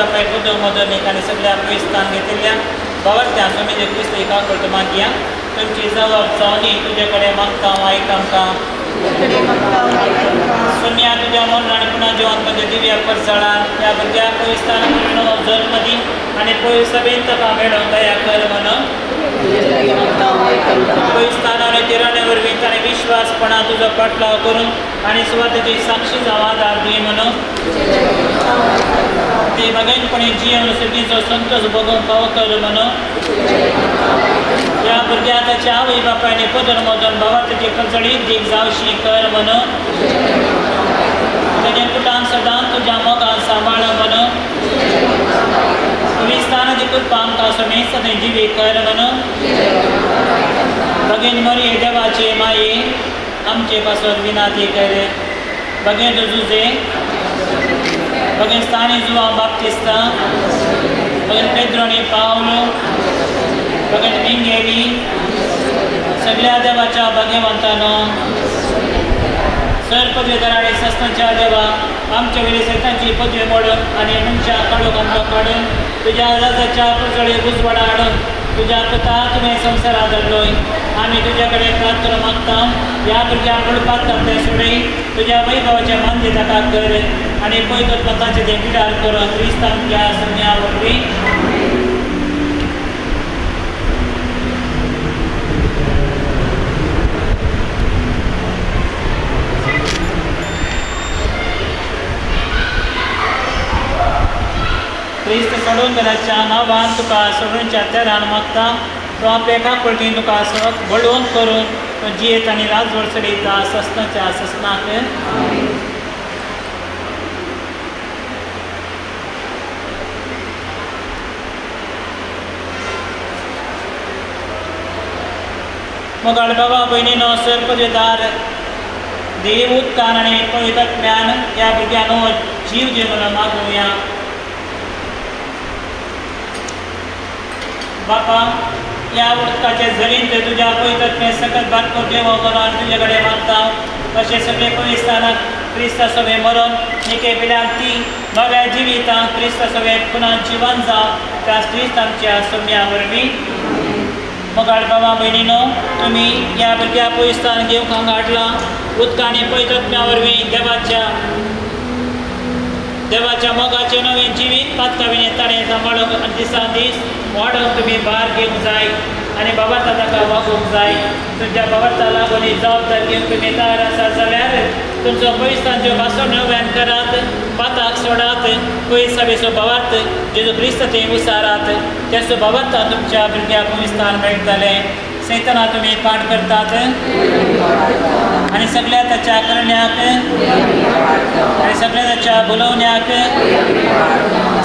बापाय बुद्ध मोदनिक आणि सगळ्या स्थान घेतलेल्या बावरत्या स्वामी जे क्रिस्त एका करतो मागिया तुमची जबाब चावणी तुझ्याकडे मागता ऐकांका सुन्या तुझ्या मन आणि पुन्हा जेवण म्हणजे दिव्या परसाळा त्या भुरग्या स्थान जन्मदी आणि पोय सभेत का मेळून दया कर म्हण स्थानाने तिराण्यावर आणि विश्वासपणा तुझा पाठलाव करून आणि स्वतःची साक्षी आधार दे म्हणून ते बघायपणे जीवन सगळीचा संतोष बघून पाव कर म्हणून या भुरग्या त्याच्या आवई बापाने पदर मधून भावा त्याची कचडीत देख जावशी कर म्हणून त्याच्या कुटान सदां तुझ्या मोगान सांभाळ म्हणून विस्ताराची कृपा आमकां समेत सदैव जिवे कर म्हणून भगीन मरी देवाचे माये आमचे पासून विनाती कर भगीन जुजे भगीन स्थानी जुआ बाप्तिस्ता भगीन पेद्रोनी पावलो भगीन मिंगेली सगळ्या देवाच्या भाग्यवंतांनो सर पदवी दराडे सस्तांच्या देवा आमच्या वेळी सैतांची पदवी मोडून आणि मनशा काढून आमकां काढून तुझ्या राजाच्या पुजळे उजवाडा हाडून तुझ्या कथा तुम्ही संसारात धरलोय आम्ही तुझ्याकडे प्रार्थना मागता या भुरग्या पडपात करते सोडई तुझ्या वैभवाच्या मान्य ताका कर आणि पवित्र मताचे ते पिडार कर क्रिस्तांच्या संज्ञावरवी क्रिस्त सोडून गेल्याच्या नावान तुका सोडूनच्या तेरान मागता तो आपल्या एका पलटीन तुका बळवंत करून तो जियेत आणि राजवड चडयता सस्नाच्या सस्नाक मोगाळ बाबा भयणीनो सर पदवीदार देव उत्कान आणि पवित्र ज्ञान या भुरग्यानो जीव जीवन मागुया बापा या उदकाचे झरीन ते तुझ्या पवित्र सकत बातको देव करून तुझ्याकडे मागता असे सगळे पवित्रांक क्रिस्ता सवे मरण निके पिल्याक ती नव्या जिवितां क्रिस्ता सवे पुन्हा जीवन जावं त्या क्रिस्तांच्या सोम्या वरवीं मोगाळ बाबा भयणीनो तुम्ही या भुरग्या पवित्रान घेवंक हांगा हाडला उदकांनी पवित्रत्म्या वरवीं देवाच्या मोगाचे नवे जिवीत पातकाविने ताणें सांबाळूंक दिसान दीस वाडोवंक तुमी भार घेवंक जाय आनी बाबाता ताका वागोवंक जाय तुमच्या बाबाता लागून ही जबाबदारी घेवंक तुमी तयार आसा जाल्यार तुमचो पवित्रांच्यो भासो नव्यान करात पाताक सोडात पयस सभेचो भावार्थ जेजू क्रिस्त थंय उसारात त्या स्वभावांत तुमच्या भुरग्याक पवित्रान मेळटलें सैताना तुमी पाठ करतात आणि सगळ्या त्याच्या करण्याक आणि सगळ्या त्याच्या बोलवण्याक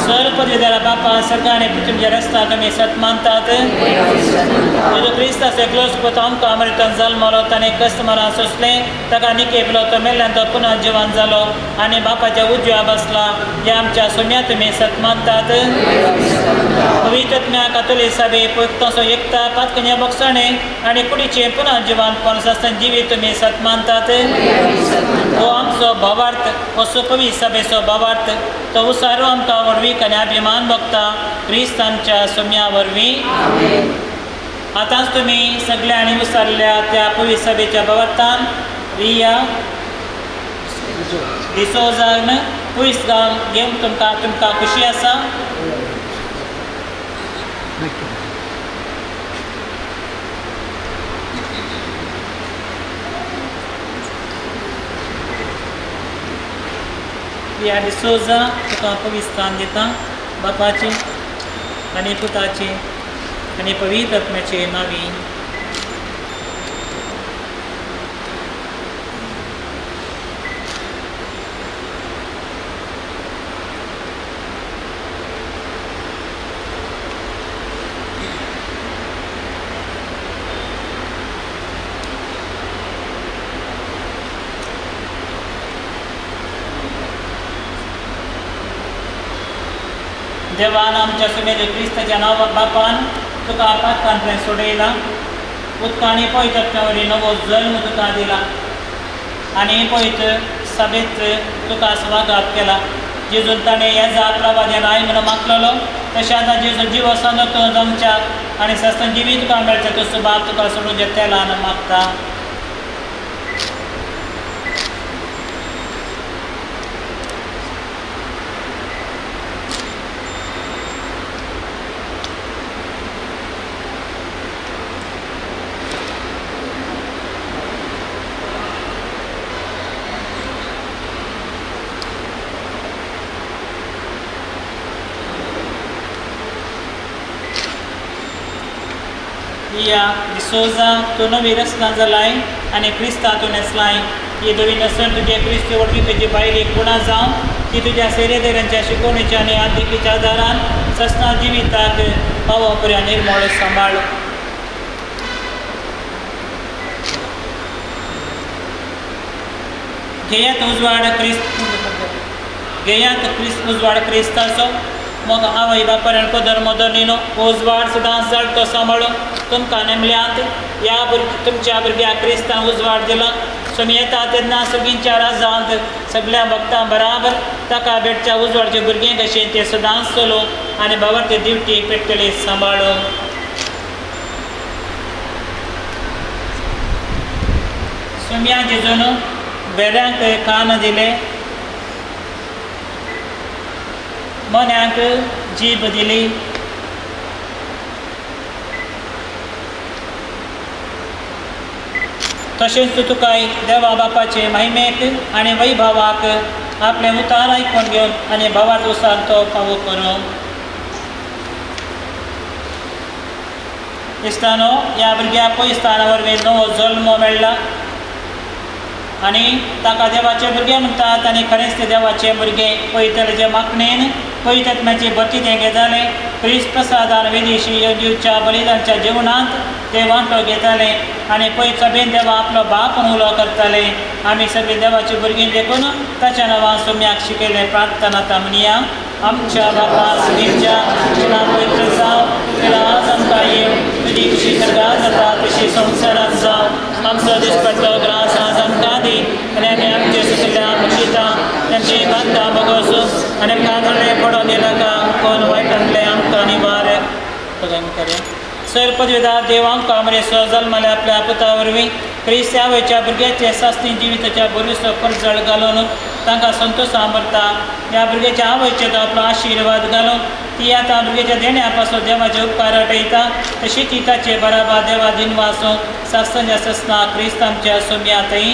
सर पदवीदारा बापा सर्गाने पृथ्वीच्या रस्ता तुमी सत मानतात जेजू क्रिस्ताचे क्लोज पोत आमकां अमृतान जल्मलो ताणें कश्ट मरण सोंसलें ताका निकेबलो तो मेल्ल्यान तो पुनः जिवन जालो आनी बापाच्या उजव्या बसला ह्या आमच्या सोम्या तुमी सत मानतात पवित्रत्म्या कातोलीक सभे पवित्राचो एकता पातकन्या बक्षणे आणि कुडीचे पुन्हा जिवन पणसास्तान जिवीत तुमी सत मानतात हो आमचो भावार्थ हो सुपवी सभेचो भावार्थ तो उसारो आमकां वरवीक आनी अभिमान भोगता क्रिस्तांच्या सोम्या वरवीं आतांच तुमी सगळ्यांनी उसारल्या त्या पवित्र सभेच्या भावार्थान रिया डिसोजान पयस घेवंक तुमकां खुशी आसा रिया डिसोजा तुका पवित्र स्थान दिता बापाचे आनी पुताचे आनी पवित्र आत्म्याचे नांवी देवान आमच्या सुमेध क्रिस्ताच्या नांवा बापान तुका पातकान थंय सोडयला उदकांनी पवित्रत्म्यावरी नवो जल्म तुका दिला आनी पवित्र सभेत तुका स्वागत केला जेजून ताणें हें जा प्रभादेन आय म्हणून मागलेलो तशें आतां जेजू जीव असो तूं जमच्याक आनी सस्तन जिवीत तुका मेळचें तसो बाप तुका सोडून जेतेलान मागता. या डिसोजा तूं नवी रचना जालाय आनी क्रिस्तांतून येसलाय. ही दोवी नसन तुजे क्रिस्ती वरवीं तुजी बायल एक गुणां जावं ती तुज्या सेरेदेरांच्या शिकवणीच्या आनी आर्थिकीच्या आदारान सस्तां जिविताक पावो पर्या निर्मळ सांबाळ. घेयात उजवाड क्रिस्ताचो मग आवय बापायन पदर मोदरणीनो उजवाड सदांच जळटो सांबाळून तुमकां नेमल्यांत ह्या तुमच्या भुरग्याक क्रिस्तांव उजवाड दिला. तुमी येता तेन्ना सगळींच्या राजांत सगळ्या भक्तां बराबर ताका भेटच्या उजवाडचे भुरगे कशें ते सदांच चलो आनी बाबर ते दिवटी पेटले सांबाळो. सुम्या जेजून बेड्यांक कान दिले मन्याक जीब दिली. तशेंच तुकाय देवा बापाचे महिमेक आनी वैभवाक आपले उतार आयकून घेवन आनी भावात उसार तो फावो करूं. दिसतानो ह्या भुरग्याक पयस्ताना वरवीं नवो जल्म मेळ्ळा आनी ताका देवाचे भुरगे म्हणटात आनी खरेंच ते देवाचे भुरगे पयतलेचे माखणेन पयतत्म्याचे बती ते घेताले. क्रिस्त प्रसादान विदेशी दिवच्या बलिदानच्या जेवणांत ते वांटो घेताले आनी पळय सभेन देवा आपलो बाप म्हणून उलो करताले. आमी सगळीं देवाची भुरगीं देखून ताच्या नांवान सुम्याक शिकयले प्रार्थना ता म्हणया. आमच्या बापा सुनीच्या तुला पवित्र जावं तुला आज आमकां येव तुजी खुशी सर्गात जाता तशी संवसारांत जावं. आमचो दिसपट्टो ग्रास आज आमकां दी आनी आमी आमचे सुकल्या बक्षिता तेंची बांदां बगोसूं आनी आमकां घडले पडो दिनाका कोण वायटांतले आमकां निवार करे. सर पदवीदार देव आमकां अमरेचो जल्माल्या आपल्या पुता वरवीं क्रिस्त आवयच्या भुरग्याचे सास्ती जिविताच्या बरीचो परजळ घालून तांकां संतोशां भरता. ह्या भुरग्याच्या आवयचे तो आपलो आशिर्वाद घालून ती आतां भुरग्याच्या देण्या पासून देवाचे उपकार आठयता तशी ती ताचे बराबर देवा दिन वासूं सासनाच्या ससना क्रिस्त आमच्या सुम्यातय.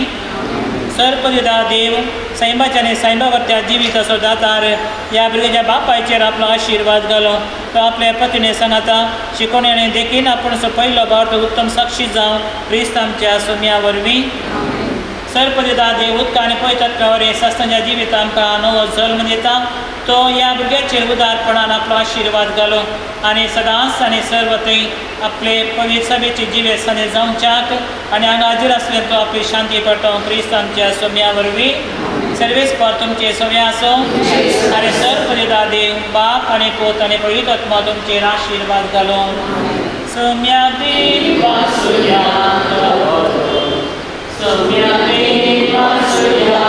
सर पदवीदार देव सैमाच्या आनी सैमावरत्या जिवीत असो दातार ह्या भुरग्याच्या बापायचेर आपलो आशिर्वाद घालून तो आपल्या पत्नी सांगाता शिकोवण्याने देखीन आपूणचो पयलो भाव उत्तम साक्षी जावं क्रिस्त आमच्या सुम्या वरवीं. सर पदवीदार देव उदका आनी पयतत्म्या वरवीं सस्तांच्या जिवीत आमकां नवो जल्म दिता. तो ह्या भुरग्याचेर उदारपणान आपलो आशिर्वाद घालून आनी सदांच आनी सर्वथंय आपले पवित्र सभेची जिवे साने जावच्याक आनी हांगा हाजीर आसले तो आपली शांती पटोवंक क्रिस्त आमच्या सुम्या वरवीं. सर्वेस पर तुमचे सवय आसो आनी सर पदवीदार देव बाप आनी पोत आनी पवित्र आत्मा तुमचेर आशिर्वाद घालून सुम्या देव वासुया सुम्या देव वासुया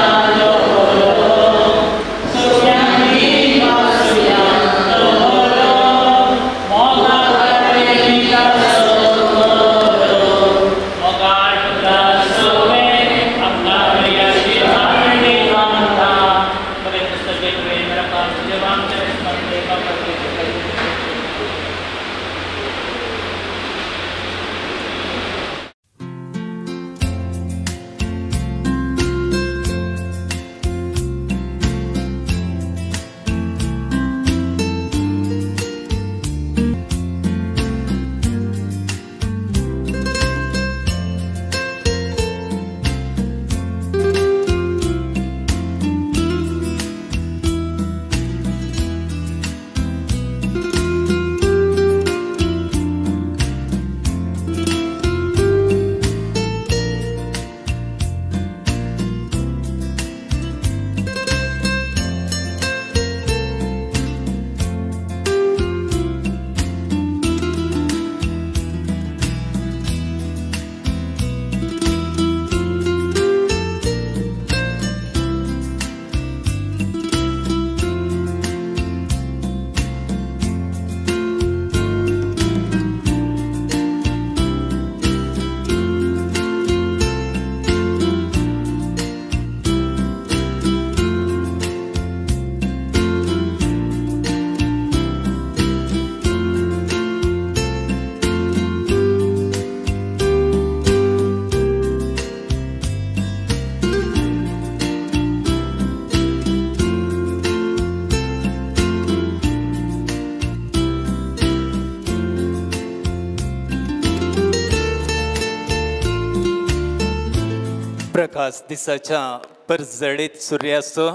प्रकाश दिसाच्या परजळीत सूर्याचो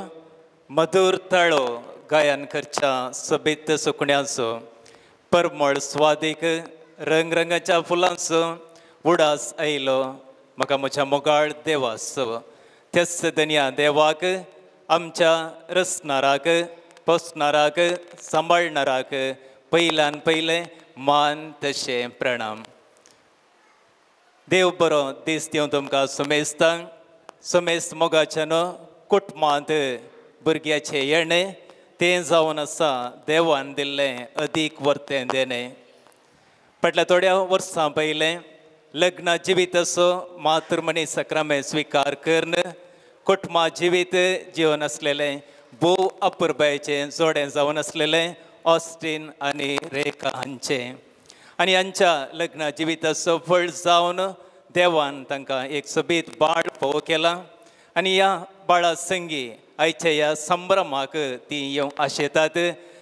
मधुर ताळो गायनकरच्या सोबीत सुकण्याचो परमळ स्वादीक रंगरंगाच्या फुलांचो उडास आयलो म्हाका म्हज्या मोगाळ देवाचो त्याच दन्या देवाक आमच्या रचणाराक पोसणाराक सांबाळणाराक पयल्यान पयले मान तशें प्रणाम. देव बरो दीस दिवं तुमकां सुमेस्तांक सुमेस्त मोगाच्यान कुटुंबांत भुरग्याचें येणें तें जावन आसा देवान दिल्लें अदीक वर्तें देणें. फाटल्या थोड्या वर्सां पयलें लग्न जिवीत असो मातृमणी सक्रामेंत स्विकार करून कुटुंबा जिवीत जीवन आसलेलें भोव अपुरबायेचें जोडें जावन आसलेलें ऑस्टीन आनी रेखा हांचें आनी हांच्या लग्न जिविताचो फळ जावन देवान तांकां एक सोबीत बाळ फोव केला आनी ह्या बाळा संगी आयच्या ह्या संभ्रमाक ती येवंक आशेतात.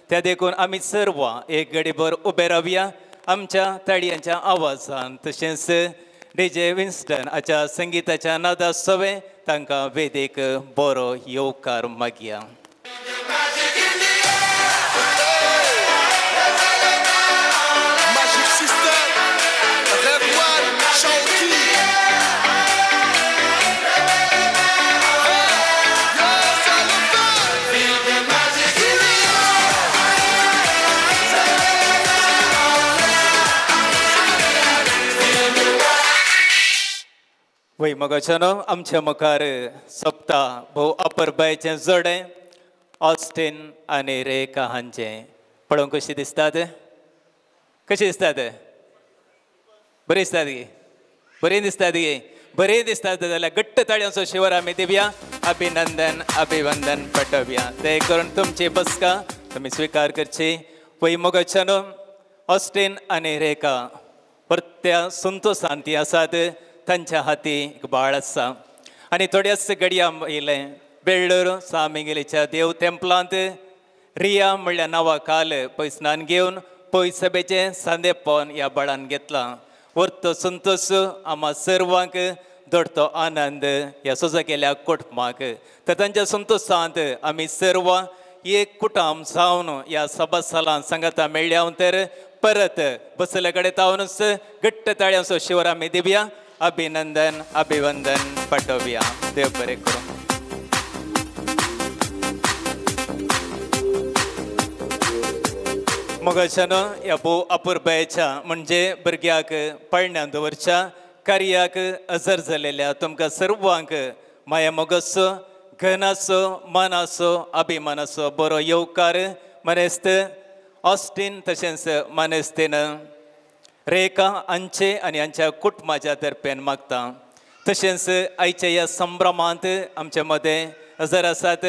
त्या देखून आमी सर्व एक घडीभर उबे रावया आमच्या ताळयांच्या आवाजान तशेंच डीजे विन्स्टन हाच्या संगीताच्या नादा सवे तांकां वेदेक बरो येवकार मागया. वय मोगाच्यानो आमच्या मुखार सप्ता भोव अपुरबायेचें जोडें ऑस्टीन आनी रेखा हांचें पळोवंक कशीं दिसतात कशीं दिसतात बरीं दिसतात गे बरीं दिसतात गे बरीं दिसतात जाल्यार घट्ट ताळयांचो शिवर आमी दिवया. अभिनंदन अभिवंदन पटोवया. ते करून तुमची बसका तुमी स्विकार करची. वय मोगाच्यानो ऑस्टीन आनी रेखा परत्या संतोशांत ती आसात. तांच्या हाती एक बाळ आसा आनी थोड्याच घडयां येयलें बेळ्ळूर सामिंगेलीच्या देव तेंपलांत रिया म्हणल्या नांवा काल पयसनान घेवन पय सभेचें सांदेपण ह्या बाळान घेतलां. व्हरतो संतोश आम्हा सर्वांक धडतो आनंद ह्या सोजा केल्या कुटुंबाक. तर तांच्या संतोशांत आमी सर्व एक कुटुंब जावन ह्या सभास्थलांत सांगाता मेळ्या तर परत बसले कडेन तावनूच घट्ट ताळयांचो शिवर आमी दिवया. अभिनंदन अभिवंदन पटोवया. देव बरें करूं. मोगाच्यानो ह्या भोव अपुरबायेच्या म्हणजे भुरग्याक पळण्यान दवरच्या कार्याक हजर जालेल्या तुमकां सर्वांक माया मोगाचो घनाचो मनाचो अभिमानाचो बरो येवकार मनेस्त ऑस्टीन तशेंच मनेस्तीन रेखा हांचे आनी हांच्या कुटुंबाच्या तर्फेन मागता. तशेंच आयच्या ह्या संभ्रमांत आमचे मदें हजर आसात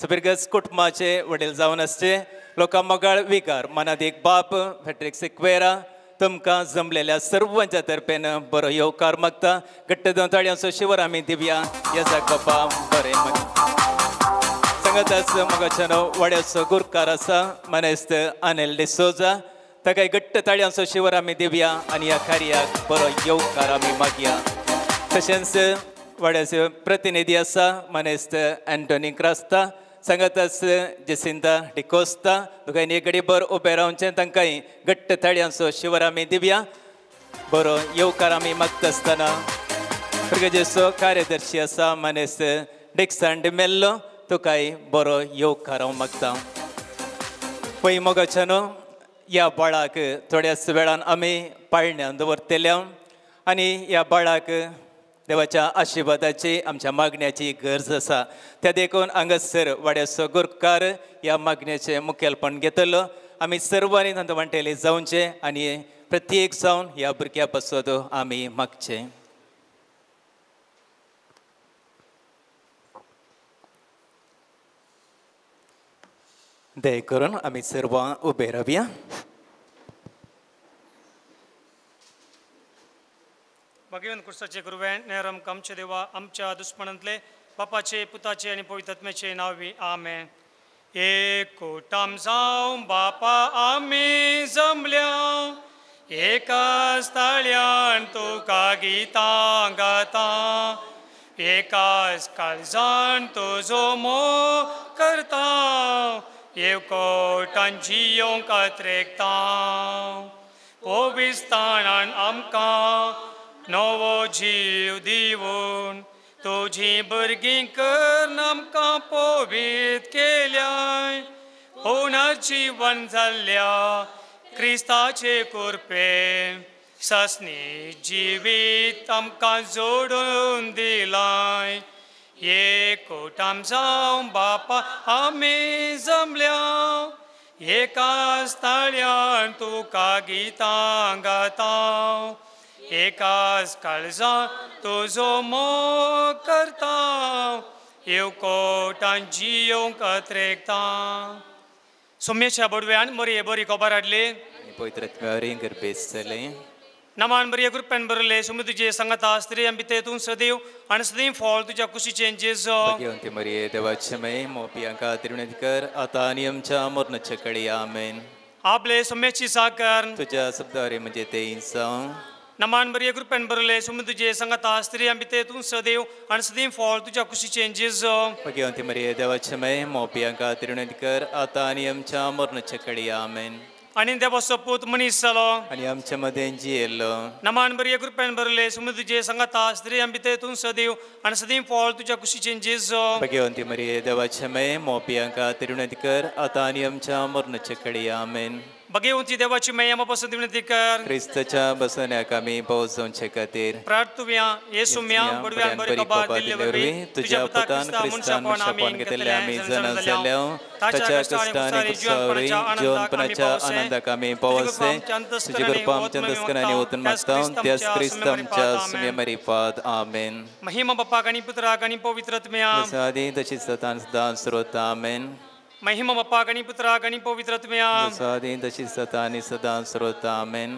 सबिरगस कुटुंबाचे वडील जावन आसचे लोकां मोगाळ विकार मनात एक बाप फॅट्रिक सिक्वेरा तुमकां जमलेल्या सर्वांच्या तर्फेन बरो येवकार मागता. घट्ट दोन ताळयांचो शिवर आमी दिवया. येसा बापा बरें सांगाताच मोगाच्यानो वड्याचो गुरकार आसा मनेस्त अनिल डिसोजा ताका घट्ट ताळयांचो शिवर आमी दिवया आनी ह्या कार्याक बरो येवकार आमी मागया. तशेंच वाड्याचो प्रतिनिधी आसा मनेस्त एंटोनी क्रास्ता सांगाताच जेसिंता डिकोस्ता तुका एक घडीभर उबे रावचें तांकांय घट्ट ताळयांचो शिवर आमी दिवया. बरो येवकार आमी मागता आसतना प्रगजेचो कार्यदर्शी आसा मनेस्त डिक्सन डिमेल्लो तुकाय बरो येवकार हांव मागता. पय मोगाच्यानो ह्या बाळाक थोड्याच वेळान आमी पाळण्यान दवरतल्या आनी ह्या बाळाक देवाच्या आशिर्वादाची आमच्या मागण्याची गरज आसा. त्या देखून हांगासर वाड्याचो गुरकार ह्या मागण्याचें मुखेलपण घेतलो. आमी सर्वांनी तांकां वांटेली जावचें आनी प्रत्येक जावन ह्या भुरग्या पासत आमी मागचें. दय करून आमी सर्व उबे रावया. भगवान कृष्णाचे गुरुवे नेरम कामचे देवा आमच्या दुश्मनांतले बापाचे पुताचे आणि पवित्रात्म्याचे नावी आमेन. एक कुटुंब जावं बापा आमी जमल्या एकाच ताळ्यान तुका गितां गाता एकाच काळजान तुजो मोग करता एकवटांची येवंक रेखता पवित्रान आमकां नवो जीव दिवन तुजी भुरगीं कर आमकां पवित्र केल्याय पुनर्जीवन जाल्ल्या क्रिस्ताचे कृपे ससनी जिवीत आमकां जोडून दिलाय एकवटान जावन बापा आमी जमल्या एकाच ताळ्यान तुका गितां गाता एकाच काळजान तुजो मोग करता एकवटान जियोंक रेखता सोम्याच्या बडव्यान बरी बरी खबर हाडली पवित्र गर्भेसले नमान बरी कृपेन बरले सुमी तुझे संगता स्त्री अंबिते तू सदैव आणि सदैव फॉल तुझ्या कुशीचे जेजो भगवंती मरिये देवाचे मै मोपियांका तिरुणेकर आता आणि आमच्या मरणाच्या कडी आमेन आपले सोम्याची साकर तुझ्या शब्दारे म्हणजे ते इंसाव नमान बरी कृपेन बरले सुमी तुझे संगता स्त्री अंबिते तू सदैव आणि सदैव फॉल तुझ्या कुशीचे जेजो भगवंती मरिये देवाचे मै मोपियांका तिरुणेकर आता आणि आमच्या मरणाच्या कडी आमेन आणि देवाचो पूत मनीस जालो आणि आमच्या मध्ये जियेलो नमान बरी कृपेन बरले सुमी तुझे संगता स्त्री अंबिते तू सदैव आणि सदैव फॉल तुझ्या कुशीचे जेजो भगवंती मरिये देवाचे मै मोपियांका तिरुणेकर आता आणि आमच्या मरणाच्या कडी आमेन भगवंती देवाची महिमापासून विनंती कर ख्रिस्ताच्या बसण्याक आमी पोहोचोवचे खातीर प्रार्थुया येसू म्या बडव्यान बरी कबा दिल्लेवरी तुझ्या पुतान ख्रिस्तान मनशापण घेतले आमी जन जाल्या ताच्या कष्टाने कुसावरी जीवनपणाच्या आनंदाक आमी पोहोचले तुझे कृपा आमच्या दस्करांनी ओतून मागता त्याच ख्रिस्तांच्या सुम्य पाद आमेन महिमा बाप्पा आणि पुत्रा आणि पवित्रात्म्या आदी तशीच सतान सदां सर्वत आमेन महिमा बाप्पा आणि पुत्रा आणि पवित्रात्म्या आदी तशीच सता आणि सदां सर्वत आमेन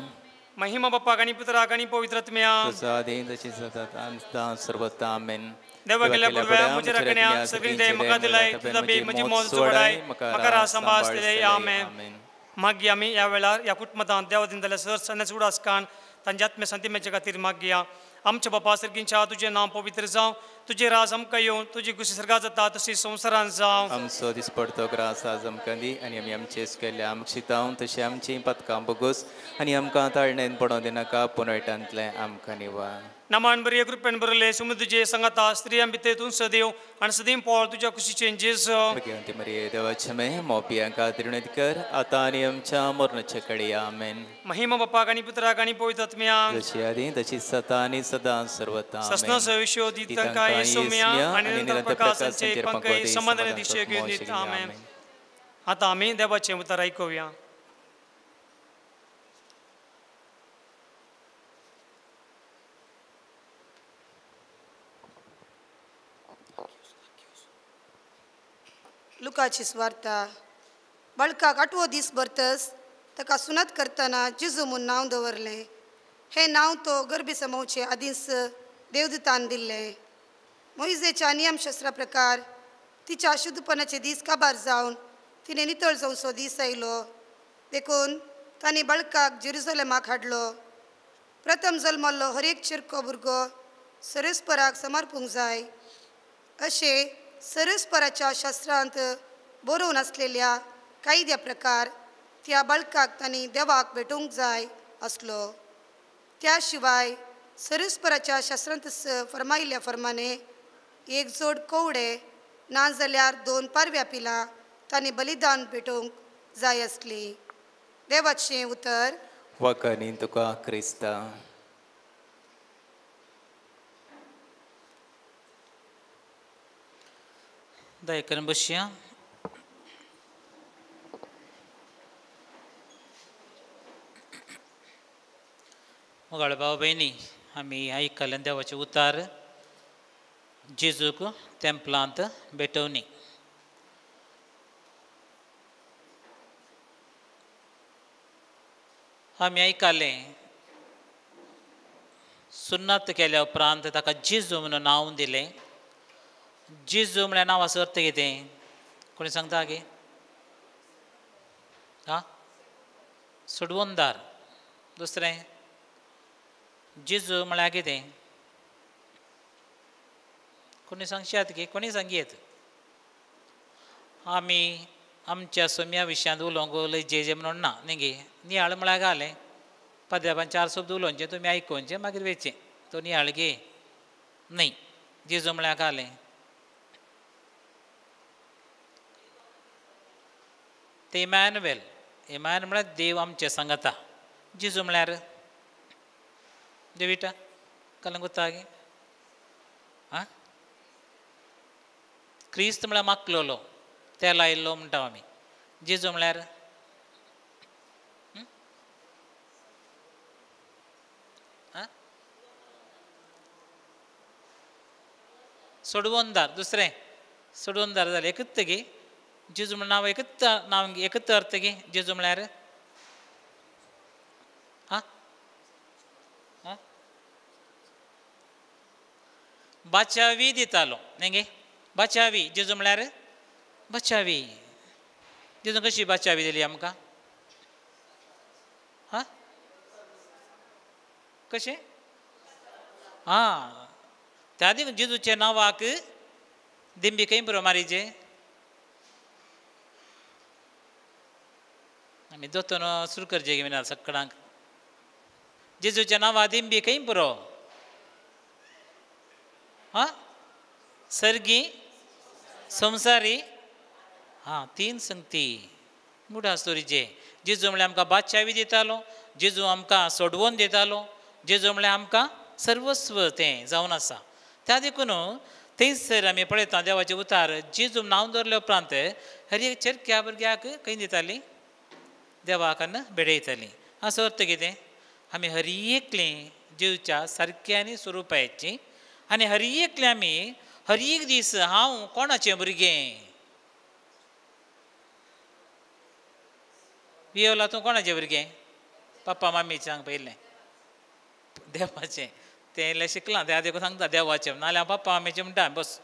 महिमा बाप्पा आणि पुत्रा आणि पवित्रात्म्या आदी तशीच सतां सदां सर्वत आमेन देवा गेल्या बडव्या मुझे रखण्या सगळी दे मका दिलाय तुझा बी म्हणजे मोल सोडाय मकारा संभासले आमेन मागी आम्ही या वेळार या कुटुंबात देवा दिनदल्या सर सन्यास उडासकान तांच्या आत्म्या शांतीमेच्या खातीर मागया आमच्या बापा सर्गींच्या तुझे नाम पवित्र जावं तुझे राज आमकां येवन तुझी कुशी सर्गा जाता तशी संवसारांत जावं आमचो दिसपडतो ग्रास आज आमकां दी आनी आमी आमचेच केल्या आमकां शितावन तशें आमची पथकां बगोस आनी आमकां ताळणेन पडों दिनाका पुनयटांतले आमकां निवाळ नमान बरी कृपेन बरले सुमी तुझे संगता स्त्री अंबिते तू सदैव आणि सदैव पॉल तुझ्या कुशीचे जेजो भगवंती मरिये देवाचे मै मोपियांका तिरुणेकर आता आनी आमच्या मरणाच्या कडी आमेन महिमा बाप्पा आणि पुत्रा आणि पवित्रात्म्या जशी आदी तशी सता आनी सदां सर्वत सस्न सविशो दितंका येसुम्या आणि निरंतर प्रकाशाचे पंकज समाधान दिशे घेऊन आमेन आता आम्ही देवाचे उतर ऐकूया लुकाची स्वार्था बाळकाक 8वो दीस भरतस ताका सुनात करतना जिजू म्हूण नांव दवरलें हें नांव तो गर्भी समोवचे आदींच देवदूतान दिल्लें मोइजेच्या नियमशास्त्रा प्रकार तिच्या अशुद्धपणाचे दीस काबार जावन तिणें नितळ जावचो दीस आयलो देखून तांणी बाळकाक जेरुसलेमाक हाडलो प्रथम जल्मल्लो हर एक चिरको भुरगो सरस्पराक समर्पूंक जाय अशें सरस्पराच्या शास्त्रांत बरोवन आसलेल्या कायद्या प्रकार त्या बाळकाक तांणी देवाक भेटोवंक जाय आसलो त्या शिवाय सरस्पराच्या शास्त्रांत फरमायिल्ल्या प्रमाणे एक जोड कोवडे ना जाल्यार 2 पारव्या पिलां तांणी बलिदान भेटोवंक जाय आसली देवाचें उतर वखणी तुका क्रिस्ता दयकन बसया मोगाळ भाव भयणी आमी आयकल्लें देवाचें उतार जेजूक तेंपलांत भेटवणी आमी आयकल्लें सुन्नत केल्या उपरांत ताका जेजू म्हणून नांव दिलें जेजू म्हळ्यार नांवाचो अर्थ कितें कोणी सांगता गे आं सोडवणदार दुसरें जेजू म्हळ्यार कितें कोणी सांगशात की कोणी सांगयेत आमी आमच्या सोम्या विशयांत उलोवंक जे म्हणून ना न्ही नियाळ म्हळ्यार घालें पद्यापान 4 शब्द उलोवचे तुमी आयकोवचे मागीर वेचें तो नियाळ घे न्ही जेजू म्हळ्यार घालें ते इमॅन्युएल म्हळ्यार देव आमचे सांगता जेजू म्हळ्यार देविटा कळ्ळें गोतागे आं क्रिस्त म्हळ्यार मागलोलो तेल आयिल्लो म्हणटा आमी जेजू म्हळ्यार सोडवोनदार दुसरें सोडवोनदार जालें एकच गे जेजू म्हण नांव एकच अर्थ गे जेजू म्हळ्यार बाचावी दितालो न्ही गे बाचावी जेजू म्हळ्यार बाचावी जेजू कशी बाचावी दिली आमकां कशें त्या दी जेजूच्या नांवाक दिंबी खंय बरो मारीचे आमी दोतोन सुरू करचे घेवन सकाळांक जेजूच्या नांवा दिंबी खंय बरो सर्गी संवसारी 3 संगती मुडा स्टोरीचे जेजू म्हळ्यार आमकां बादशावी दितालो जेजू आमकां सोडवून दितालो जेजू म्हळ्यार आमकां सर्वस्व तें जावन आसा त्या देखून थंयसर आमी पळयता देवाचे उतार जेजू नांव दवरले उपरांत हर एक चरख्या भुरग्याक खंय दिताली देवाकन बेडयताली हाचो अर्थ कितें आमी हर एकलें जेजूच्या सारक्यांनी स्वरुपाची आनी हर एकलें आमी हर एक दीस हांव कोणाचें भुरगें वियोला तूं कोणाचें भुरगें पप्पा मामीचें हांगा पयलें देवाचें तें इल्लें शिकलां त्या देखून सांगता देवाचें नाल्यार पप्पा मामीचें म्हणटा बस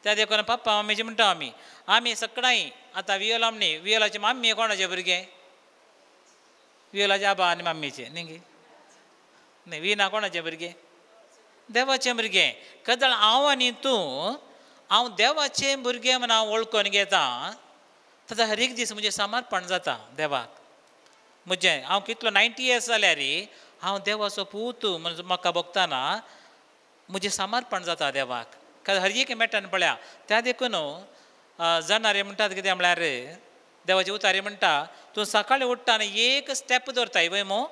त्या देखून पप्पा मामीचें म्हणटा आमी सकाळीं आतां वियोला म्हणली वियोलाचें मामी कोणाचें भुरगें वियोलाचें आबा आनी मामीचें न्ही विना कोणाचें भुरगें देवाचें भुरगें कदळ हांव देवाचें भुरगें म्हूण हांव वळखून घेता ताका हर एक दीस म्हजें समर्पण जाता देवाक म्हजें हांव कितलो 90 इयर्स जाल्यार हांव देवाचो पूत म्हणजे म्हाका भोगतना म्हजें समर्पण जाता देवाक हर एक मेळटान पळया त्या देखून जाणारे म्हणटात कितें म्हळ्यार देवाचे उतारे म्हणटा तूं सकाळीं उठ्ठा आनी एक स्टेप दवरताय वय मो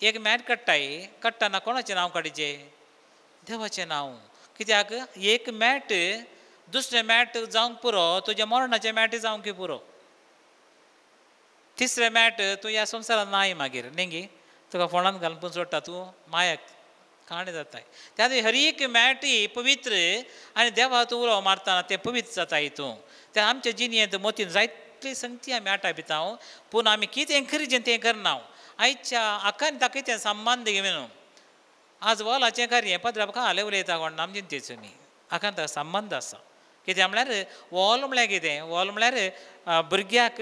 एक मॅट काडटाना कोणाचें नांव काडचें देवाचें नांव कित्याक एक मॅट दुसरें मॅट जावंक पुरो तुज्या मरणाचें मॅट जावंक पुरो तिसरें मॅट तूं ह्या संवसारांत नाय मागीर न्ही तुका फोंडांत घालून सोडटा तूं मायाक काणी जाताय त्या हर एक मॅट पवित्र आनी देवा तूं उलो मारतना तें पवित्र जाता हितूं त्या आमच्या जिणेंत मोतीन जायतली संगती आमी आटा भिता पूण आमी कितें करीचें तें करना आयच्या आकान ताका कितें संबंद घेवन आज वॉलाचें कार्य पदराप खाले उलयता कोण आमचें तेच न्ही आकान ताका संबंद आसा कित्याक म्हळ्यार वॉल म्हळ्यार कितें वॉल म्हळ्यार भुरग्याक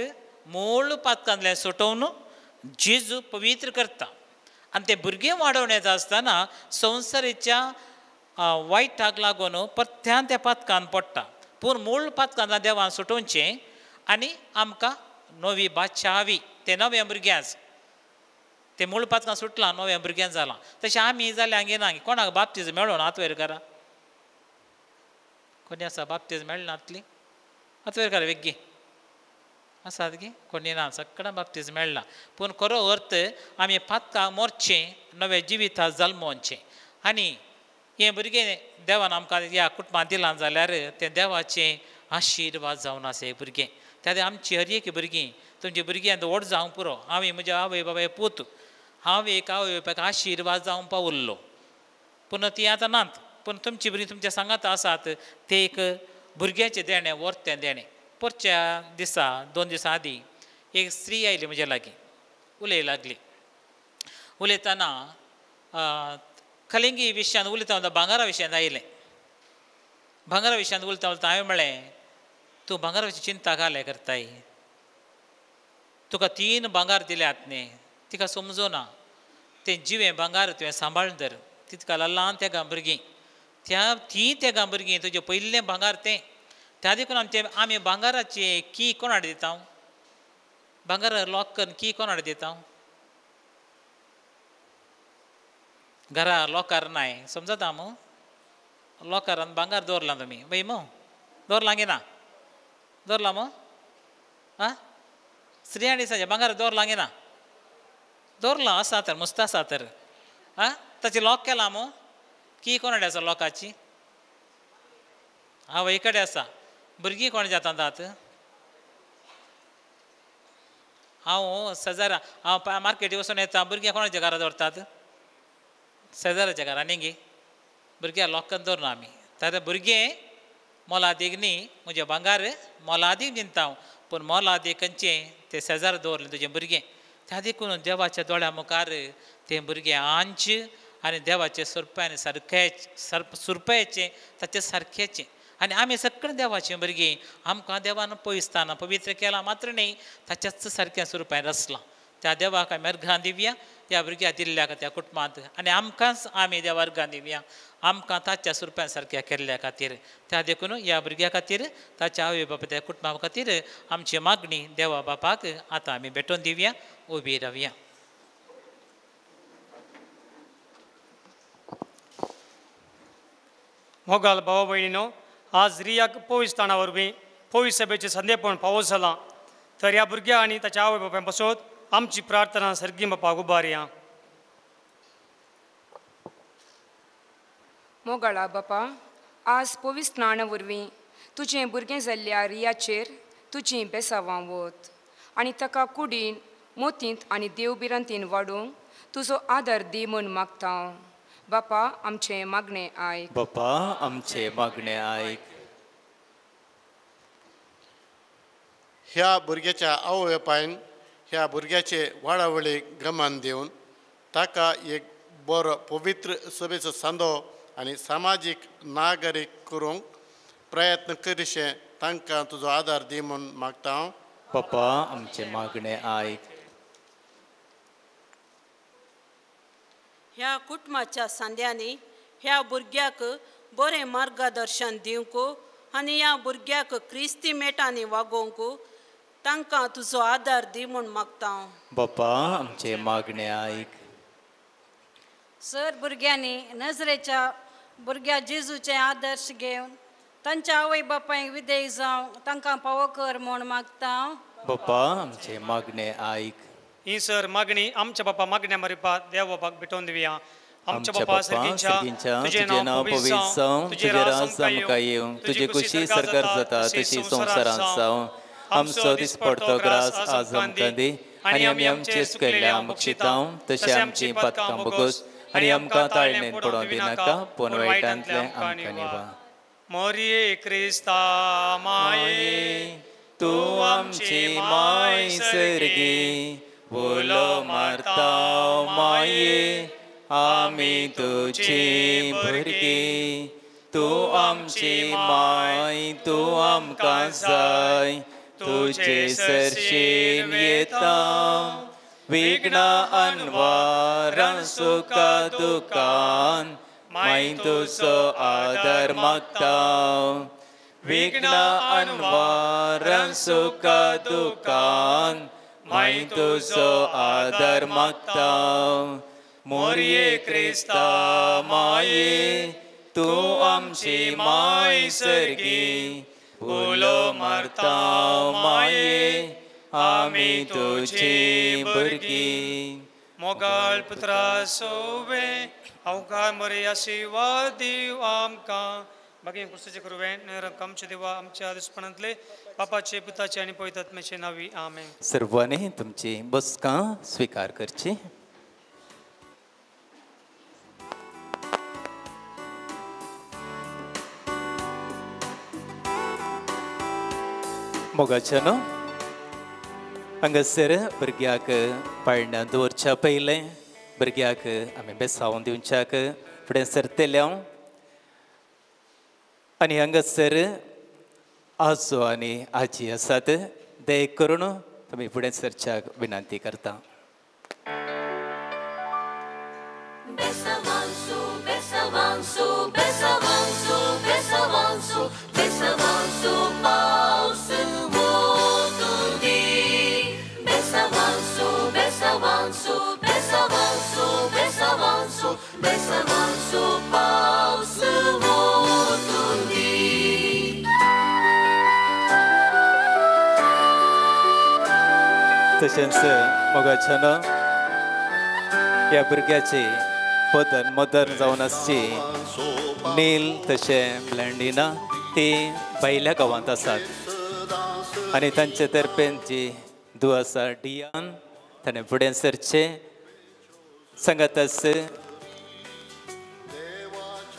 मूळ पातकांतल्यान सुटोवन जेजू पवित्र करता आनी तें भुरगें वाडोवन येता आसतना संवसारीच्या वायटाक लागून परत्यान त्या पातकान पडटा पूण मूळ पातकांतल्यान देवान सुटोवचें आनी आमकां नवी बादशावी तें नव्या भुरग्याच तें मूळ पातकां सुटलां नव्या भुरग्यां जालां तशें आमी जाल्यार हांगा कोणाक बाप्तीज मेळोन हातवेर करा कोणी आसा बाप्तीज मेळनातली हातवेर करा वेग्गी आसात गे कोणी ना सगळ्यां बाप्तीज मेळना पूण खरो अर्थ आमी पातकां मोरचें नवें जिवितांत जल्मोवचें आनी हें भुरगें देवान आमकां ह्या कुटुंबांत दिलां जाल्यार तें देवाचें आशिर्वाद जावन आसा हें भुरगें त्या आमची हर एक भुरगीं तुमची भुरग्यांत व्हड जावंक पुरो हांवें म्हज्या आवय बाबाय पूत हांव एक आवय बापायक आशिर्वाद जावंक पावल्लो पूण ती आतां नात पूण तुमची भुरगीं तुमच्या सांगात आसात तें एक भुरग्याचें देणें वर्तें देणें परच्या दिसा 2 दिसां आदीं एक स्त्री आयली म्हज्या लागीं उलय लागली उलयतना कलिंगी विशयान उलयता भांगारा विशयान आयलें भांगारा विशयान उलयता उलयता हांवें म्हळें तूं भांगाराची चिंता काले करताय तुका 3 भांगार दिल्यात न्ही तिका समजोना तें जिवें भांगार तुवें सांबाळून धर तितका ल्हान तेका भुरगीं ती तेका भुरगीं तुजें पयलें भांगार तें त्या देखून आमी भांगाराचे की कोणाक दिता भांगार लॉक करून की कोणाक दिता घरा लॉकार नाय समजता मग लॉकारान भांगार दवरला तुमी बाई मग दवरला ना दवरला मग आं स्त्रियां दिसाचे भांगार दवरला ना दवरला आसा तर मस्त आसा तर आं ताची लॉक केला मग की कोणाडे आसा लॉकाची आवय कडेन आसा भुरगीं कोण जातात हांव शेजारा हांव मार्केटी वचून येता भुरग्यां कोणाच्या घरा दवरतात शेजाराच्या घरा न्ही गे भुरग्यां लॉक करून दवरना आमी तर भुरगें मोलादीक न्ही म्हजें भांगार मोलादीक दिता हांव पूण मोलादीक खंयचें तें शेजार दवरलें तुजें भुरगें त्या देखून देवाच्या दोळ्या मुखार तें भुरगें आंच आनी देवाचें सुरपायेन सुरपयेचें ताचें सारकेचें आनी आमी सगळें देवाचीं भुरगीं आमकां देवान पळयसतना पवित्र केलां मात्र न्ही ताच्याच सारकें सुरपायेन रचलां त्या देवाक आमी अर्घां दिवया त्या भुरग्याक दिल्ल्या त्या कुटुंबांत आनी आमकांच आमी देवा अर्घां दिवया आमकां ताच्या सुरप्यान सारक्या केल्ल्या खातीर त्या देखून ह्या भुरग्या खातीर ताच्या आवय बापा त्या कुटुंबा खातीर आमची मागणी देवा बापाक आतां आमी भेटोवन दिवया उबी रावया. मोगाल भावा भयणीनो आज रियाक पोविस्ताना वरवीं पोवीस सभेचें संदेपण पावस जालां तर ह्या भुरग्या आनी ताच्या आवय बापाय पासत आमची प्रार्थना सर्गी बापाक उबारया. मोगाळा बापा आज पवित्र स्नाना वरवीं तुजें भुरगें जाल्ल्या रियाचेर तुजीं बेसांवां वत आनी ताका कुडीन मोतींत आनी देवबिरांतीन वाडूंक तुजो आदार दी म्हूण मागता हांव. बापा आमचें मागणें आयक. बापा आमचें मागणें आयक. ह्या भुरग्याच्या आवय बापायन ह्या भुरग्याचे वाडावळीक गमान दिवन ताका एक बरो पवित्र सभेचो सांदो आनी सामाजीक नागरीक करूंक प्रयत्न करीशे तांकां तुजो आदार दी म्हूण मागता हांव. बापा आमचें मागणें आयक. ह्या कुटुंबाच्या सांद्यांनी ह्या भुरग्याक बरें मार्गदर्शन दिवंक आनी ह्या भुरग्याक क्रिस्ती मेटांनी वागोवंक तांकां तुजो आदार दी म्हूण मागता हांव. बापा आमचें मागणें आयक. सर भुरग्यांनी नजरेच्या भुरग्या जेजूचे आदर्श घेवन तांच्या आवय बापायक विधेय जावं तांकां फावो कर म्हूण मागता हांव. बापा आमचें मागणें आयक. ही सर मागणी आमच्या बापा मागण्या मरिपा देव बापाक भेटोवन दिवया. आमच्या बापा सर्गींच्या तुजें नांव पवित्र जावं तुजें राज आमकां येवं तुजी खुशी सरकार जाता तशी संवसारांत जावं. आमचो दिसपडटो ग्रास आज आमकां दी आनी आमी आमचे चुकयल्ल्या मुक्षितांव तशें आमची पातकां बोगोस आनी आमकां ताळणेंत पडोवंक दिनाका पूण वायटांतले आमकां निवा. मोरये क्रिस्ता माये तूं आमची माय सर्गी बोलो मारता माये आमी तुजी भुरगीं तूं आमची माय तूं आमकां जाय तुजे सरशीन येता विघ्ना अनवारां सुखा दुखान माय तुजो आदार मागता. विघ्ना अनवारां सुखा दुखान माय तुजो आदार मागता. मोरये क्रिस्ता माये तूं आमची माय सर्गी बोलो मारता माये आमी तुजी भुरगीं. मोगाळ पुत्रा सोवे अवकार मरे आशिर्वाद दिव आमकां. बाकी कुर्साचे करुवें नेरक आमचे देवा आमच्या दुश्मनांतले बापाचे पुताचे आनी पवित्र आत्म्याचे नांवी आमेन. सर्वांनी तुमची बसकां स्विकार करची. मोगाच्यानो हांगासर भुरग्याक पाळण्या दवरच्या पयलें भुरग्याक आमी बेसांवून दिवच्याक फुडें सरतले हांव आनी हांगासर आजो आनी आजी आसात दय करून तुमी फुडें सरच्याक विनंती करता. Besavanso, besavanso, besavanso, besavanso, besavanso, paus motundi. Besavanso, besavanso, besavanso, besavanso, besavanso, paus motundi. तशेंच मोगाच्यान ह्या भुरग्याची बदल मदर जावन आसची नील तशें ब्लँडिना ती भायल्या गांवांत आसात आनी तांचे तर्फेन जी धूव आसा डियान ताणें फुडें सरचे सांगातास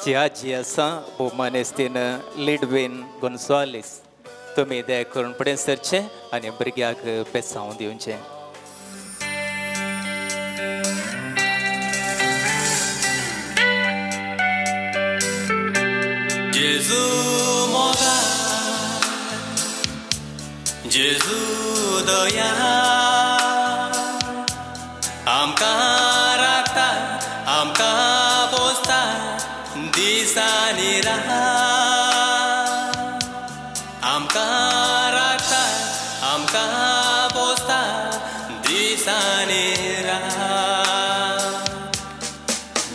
जी आजी आसा बोमानेस्तीन लिडवीन गोन्सालीस तुमी दया करून फुडें सरचे आनी भुरग्याक बेसांव दिवचें. जेजू मोगा जेजू दया आमकां राखता आमकां पोसता दिसांनी आमकां राखता आमकां पोसता दिसांनी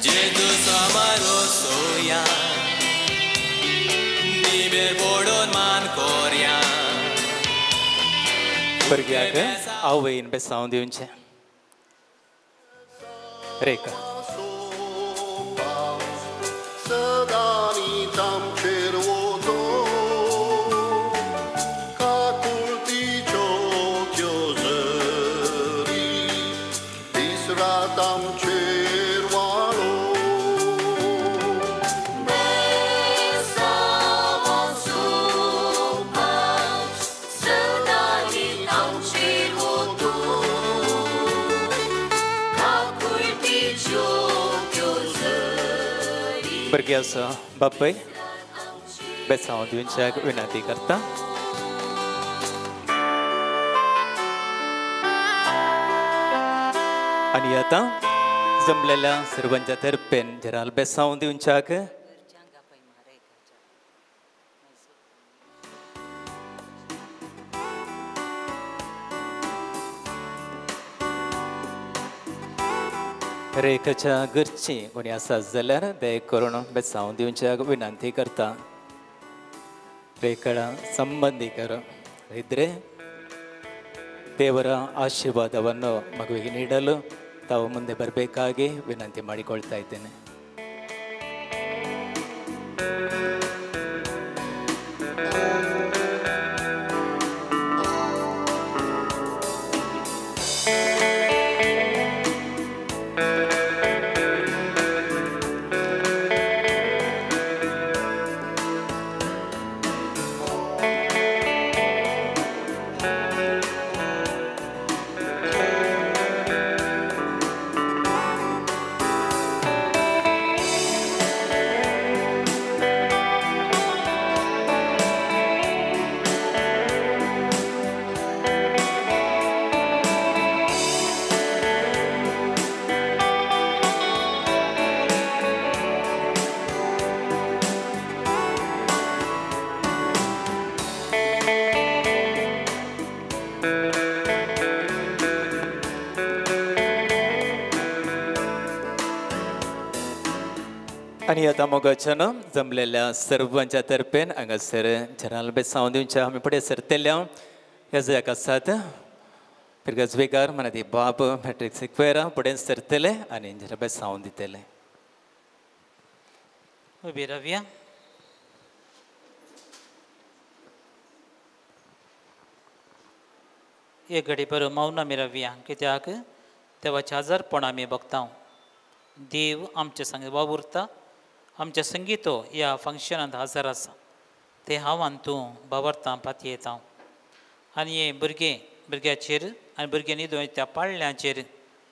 जेजू समारो सोया भुरग्याक आवयन बेसांव दिवचें. रेखा भुरग्याचो बापूय बेसांव दिवच्याक विनंती करता. आनी आतां जमलेल्या सर्वांच्या तर्फेन जराल बेसांव दिवच्याक रेखाच्या घरची कोणी आसात जाल्यार दया करून बेसांव दिवच्याक विनंती करता. रेखा ಸಂಬಂಧಿಕರು ಇದ್ದರೆ ದೇವರ ಆಶೀರ್ವಾದವನ್ನು ಮಗುವಿಗೆ ನೀಡಲು ತಾವು ಮುಂದೆ ಬರಬೇಕಾಗಿ ವಿನಂತಿ ಮಾಡಿಕೊಳ್ತಾ ಇದ್ದೇನೆ. आणि आता मोगाच्यान जमलेल्या सर्वांच्या तर्फेन हांगासर जनाल बेसांव दिवच्या आमी फुडें सरतल्या ह्या जायाक आसात पिरगजवेकार मनादी बाब मॅट्रिक सिक्वेरा फुडें सरतले आनी जरा बेसांव दितले. उबी रावया. एक घडी पर मौन आमी रावया कित्याक देवाचे आजारपण आमी बगता. देव आमचे संग वावुरता. आमच्या संगीतो ह्या फंक्शनांत हजर आसा ते हांव आनी तूं बावरता पातये येता आनी हे भुरग्याचेर आनी भुरगे न्हिदोवन त्या पाळण्यांचेर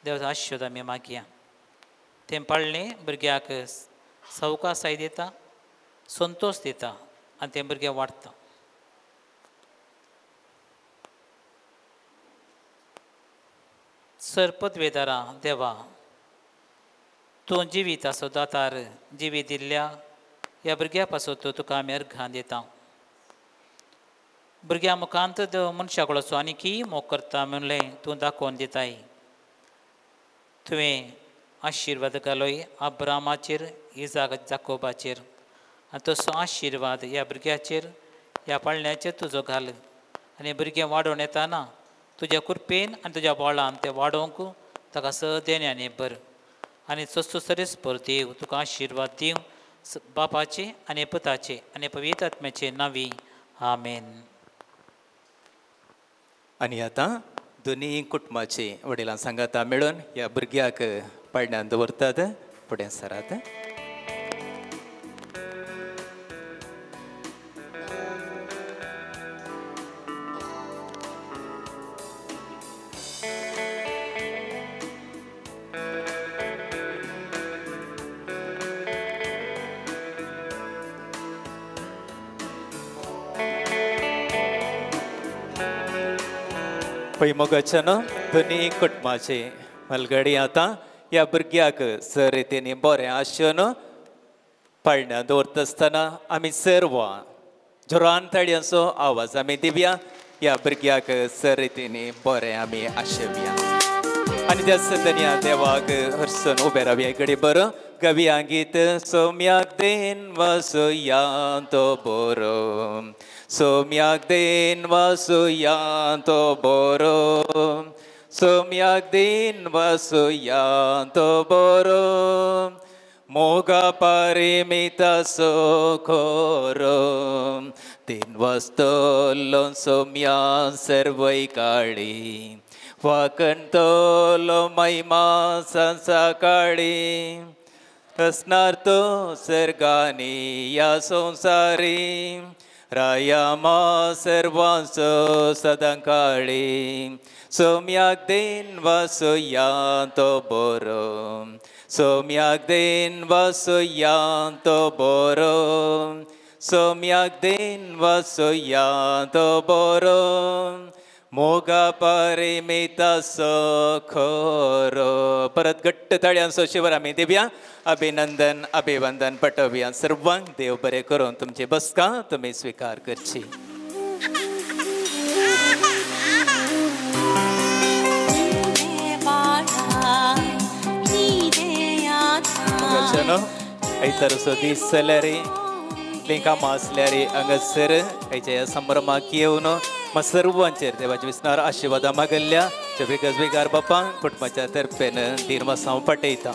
देवाचो आशिर्वाद आमी मागया. तें पाळणें भुरग्याक सवकासाय दिता संतोश दिता आनी तें भुरगें वाडटा. सरपदवेदारा देवा तूं जिवीत आसो दातार जिवीत दिल्ल्या ह्या भुरग्या पासून तुका आमी अर्घां दिता. भुरग्या मुखांत मनशा कडचो आनीकय मोग करता म्हणलें तूं दाखोवन दिताय. तुवें आशिर्वाद घालोय अब्रामाचेर इजाक जाकोबाचेर आनी तसो आशिर्वाद ह्या भुरग्याचेर ह्या पाळण्याचेर तुजो घाल. आनी भुरगें वाडोवन येताना तुज्या कृपेन आनी तुज्या बोळान तें वाडोवंक ताका सदेण्यानी भर. आनी सस्तो सरेस्पर देव तुका आशिर्वाद दिवं बापाचे आनी पुताचे आनी पवित्र आत्म्याचे नांवी. आमेन. आनी आतां दोनी कुटुंबाचे वडिलां सांगाता मेळून ह्या भुरग्याक पाळण्यान दवरतात. फुडें सरात. पळय मोगाच्यान दोनी कुटुंबाचे मलगडी आतां ह्या भुरग्याक सर रितीनी बरें आशेन पाळण्यां दवरता आसतना आमी सर्वां जोरान ताळयांचो आवाज आमी दिवया. ह्या भुरग्याक सर रितीनी बरें आमी आशेवया. आनी त्या सदन्या देवाक हरसून उबे रावया. घडी बरो गव्या गीत सोम्याक देन वासुया तो बरो सोम्याक देन वासुया तो बरो सोम्याक देन वासुया तो बरो मोगा पारिमिता सोखोरो तीन वाजतलो सोम्या सर्वय काळी वाकणतलो मैमा संसाकाळी असणार तो सर्गानी या संसारी रायामा सर्वांचो सदांकाळी सोम्याक देन वासुया तो बरो सोम्याक देन वासुया तो बरो सोम्याक देन वासुया तो बरो मोगा पारिमिता सोखोरो. परत घट्ट ताळयांचो शिवर आमी दिवया. अभिनंदन अभिवंदन पटोवया. सर्वांक देव बरें करून तुमची बसका तुमी स्विकार करची. ಐತರಸೋ दीस जाल्यार कामां आसल्यार हांगासर हेच्या संभ्रमाक येवन मा सर्वांचेर देवाच्या विस्तार आशिर्वादा मागल्या. बेकार बापा कुटुंबाच्या तर्फेन दिनवास हांव पाठयता.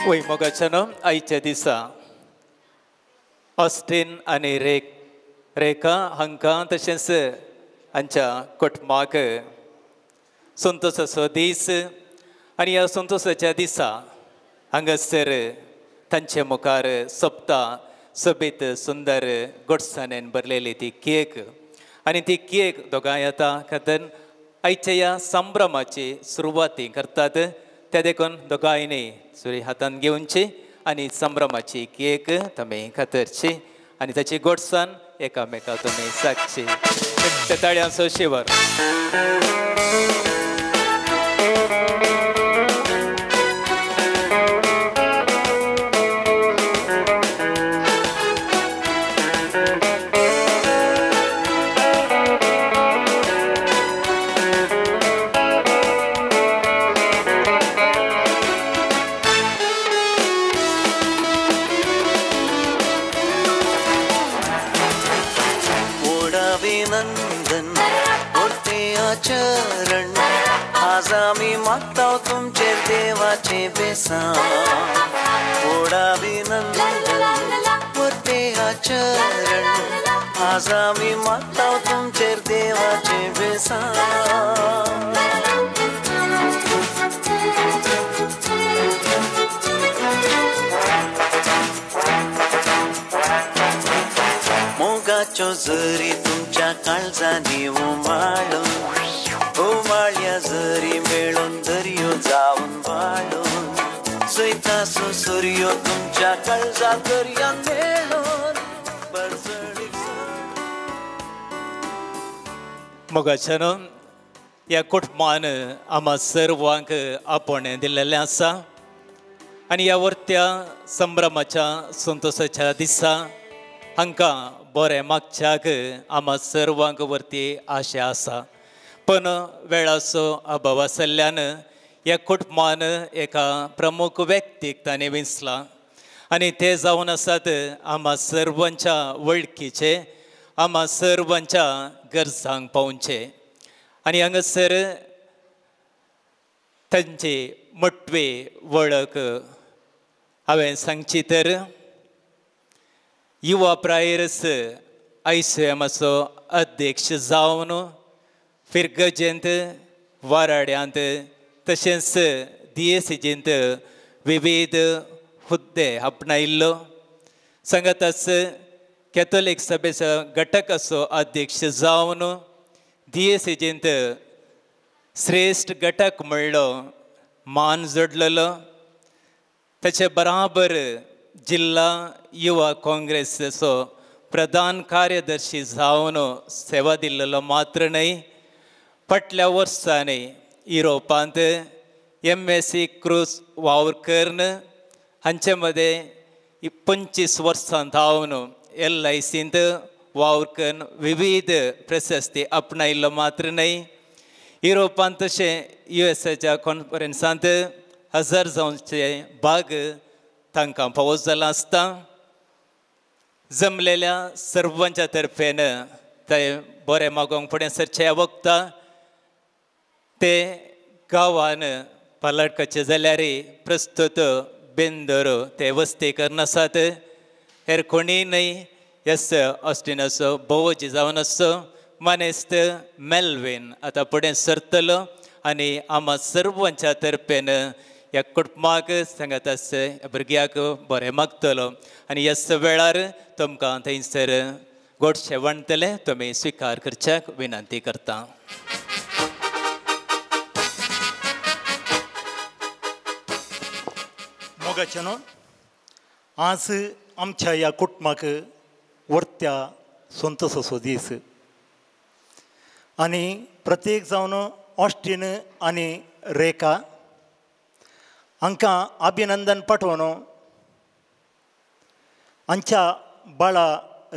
वय मोगाच्यान आयच्या दिसा ऑस्टीन आनी रेखा हांकां तशेंच हांच्या कुटुंबाक संतोशाचो दीस. आनी ह्या संतोशाच्या दिसा हांगासर तांचे मुखार सोंपता सोबीत सुंदर गोडसाणेन भरलेली ती केक. आनी ती केक दोगांय येता खातीर आयच्या ह्या संभ्रमाची सुरवाती करतात. त्या देखून दोगांयनी सुरी हातान घेवनची आनी संभ्रमाची केक तुमी खातरची आनी ताची गोडसाण एकामेका तुमी सागची. ताळयांचो शिवर. चरण आज आम्ही मागता तुमचे देवाचे बेसांव थोडा विनंदन वरते आचरण आज आम्ही मागता तुमचे देवाचे बेसांव मोगाच्यो जरी तुमच्या काळजांनी उमाळ्या जरी मेळून दर्यो जाऊन वाळून सैतासो सूर्यो तुमच्या काळजा दर्यान मेळून मोगाच्यान ह्या कुटुंबान आम्हा सर्वांक आपण दिलेलें आसा आनी ह्या वर्त्या संभ्रमाच्या संतोशाच्या दिसा हांकां बरें मागच्याक आम्हा सर्वांक वरती आशा आसा पण वेळाचो अभाव आसल्यान ह्या कुटुंबान एका प्रमुख व्यक्तीक ताणें विंचला आनी ते जावन आसात आम्हा सर्वांच्या वळखीचे आम्हा सर्वांच्या गरजांक पावचे आनी हांगासर तांची मोठवी वळख हांवें सांगची तर युवा प्रायर्स ICMचो अध्यक्ष जावन फिरगजेंत वाराड्यांत तशेंच DACGेंत विविध हुद्दे आपणायिल्लो सांगाताच कॅथोलीक सभेचो घटकाचो अध्यक्ष जावन DACGेंत श्रेश्ठ घटक म्हणलो मान जोडलेलो ताचे बराबर जिल्हा युवा काँग्रेसीचो प्रधान कार्यदर्शी जावन सेवा दिल्लो मात्र न्हय फाटल्या वर्सांनी युरोपांत MSc क्रूज वावर करून हांचे मदें 25 वर्सां जावन LICंत वावर करून विविध प्रशस्ती आपणायिल्लो मात्र न्हय युरोपांत तशें USAच्या कॉन्फरन्सांत हजर जावचे भाग तांकां फावो जाला आसता जमलेल्या सर्वांच्या तर्फेन ते बरें मागोवंक फुडें सरचे वखदा ते गांवान पालडकाचे जाल्यार प्रस्तुत बेंदर ते वस्तीकरण आसात हेर कोणी न्हय ऑस्टिनाचो भोवजी जावन आसचो मानेस्त मेल्विन आतां फुडें सरतलो आनी आम्हा सर्वांच्या तर्फेन ह्या कुटुंबाक सांगात भुरग्याक बरें मागतलो आनी ह्या वेळार तुमकां थंयसर गोडशें वांटतले तुमी स्विकार करच्याक विनंती करता मोगाच्यान आज आमच्या ह्या कुटुंबाक वर्त्या संतोशाचो दीस आनी प्रत्येक जावन ऑस्टीन आनी रेखा हांकां अभिनंदन पाठोवन हांच्या बाळा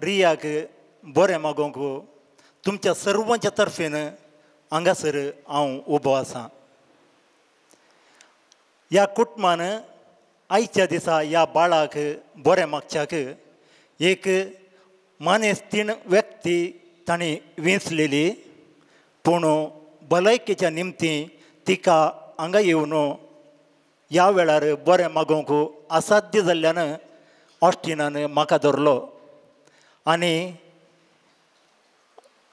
रियाक बरें मागोवंक तुमच्या सर्वांच्या तर्फेन हांगासर हांव उबो आसां ह्या कुटुंबान आयच्या दिसा ह्या बाळाक बरें मागच्याक एक मानेस्तीण व्यक्ती तांणी वेंचलेली पूण भलायकेच्या निमती तिका हांगा येवन ह्या वेळार बरें मागोवंक असाध्य जाल्ल्यान ऑस्टिनान म्हाका धरलो आनी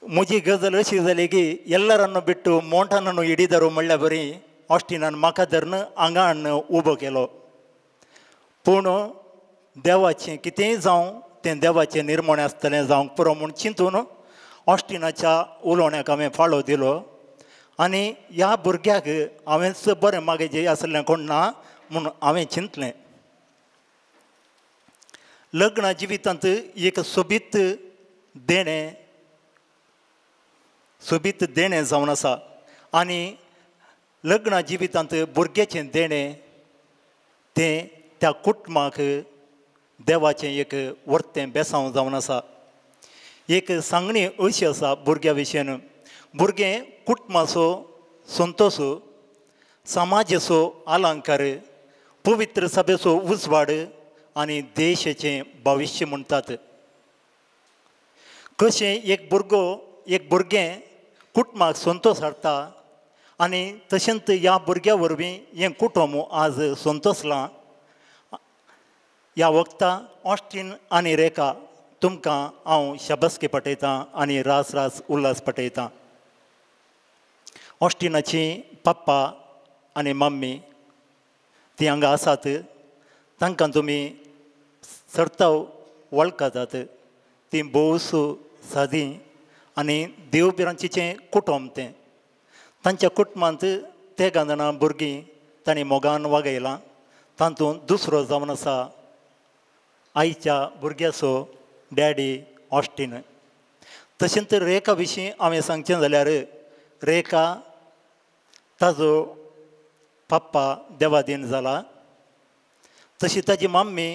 म्हजी गजाल अशी जाली की ಎಲ್ಲರನ್ನು ಬಿಟ್ಟು मोंटानू ಹಿಡಿದರು म्हणल्या बरी ऑस्टिनान म्हाका धरून हांगा हाडून उबो केलो पूण देवाचें कितेंय जावं तें देवाचें निर्मणें आसतलें जावंक पुरो म्हूण चिंतून ऑस्टिनाच्या उलोवण्याक हांवें फाळो दिलो आनी ह्या भुरग्याक हांवेंच बरें मागेचें आसलें कोण ना म्हूण हांवें चिंतलें लग्न जिवितांत एक सोबीत देणें जावन आसा आनी लग्न जिवितांत भुरग्याचें देणें तें त्या कुटुंबाक देवाचें एक वर्तें बेसांव जावन आसा एक सांगणी अशी आसा भुरग्या विशयेन भुरगें कुटुंबाचो संतोश समाजाचो अलंकार पवित्र सभेचो उजवाड आनी देशाचें भविश्य म्हणटात कशें एक भुरगें कुटुंबाक संतोश हाडटा आनी तशेंच ह्या भुरग्या वरवीं हें कुटुंब आज संतोसलां. ह्या वक्ता ऑस्टीन आनी रेखा तुमकां हांव शाबासकी पटयतां आनी रास रास उल्हास पटयतां. ऑस्टिनाची पप्पा आनी मम्मी ती हांगा आसात. तांकां तुमी सर्तांव वळखतात. ती भोवसू सादी आनी देवबिरांचें कुटुंब तें. तांच्या कुटुंबांत तेगा जाणां भुरगीं तांणी मोगान वागयलां. तातूंत दुसरो जावन आसा आईच्या भुरग्याचो डॅडी ऑस्टीन. तशेंच रेखा विशीं हांवें सांगचें जाल्यार रेखा ताजो पप्पा देवादीन जाला. तशी ताजी मम्मी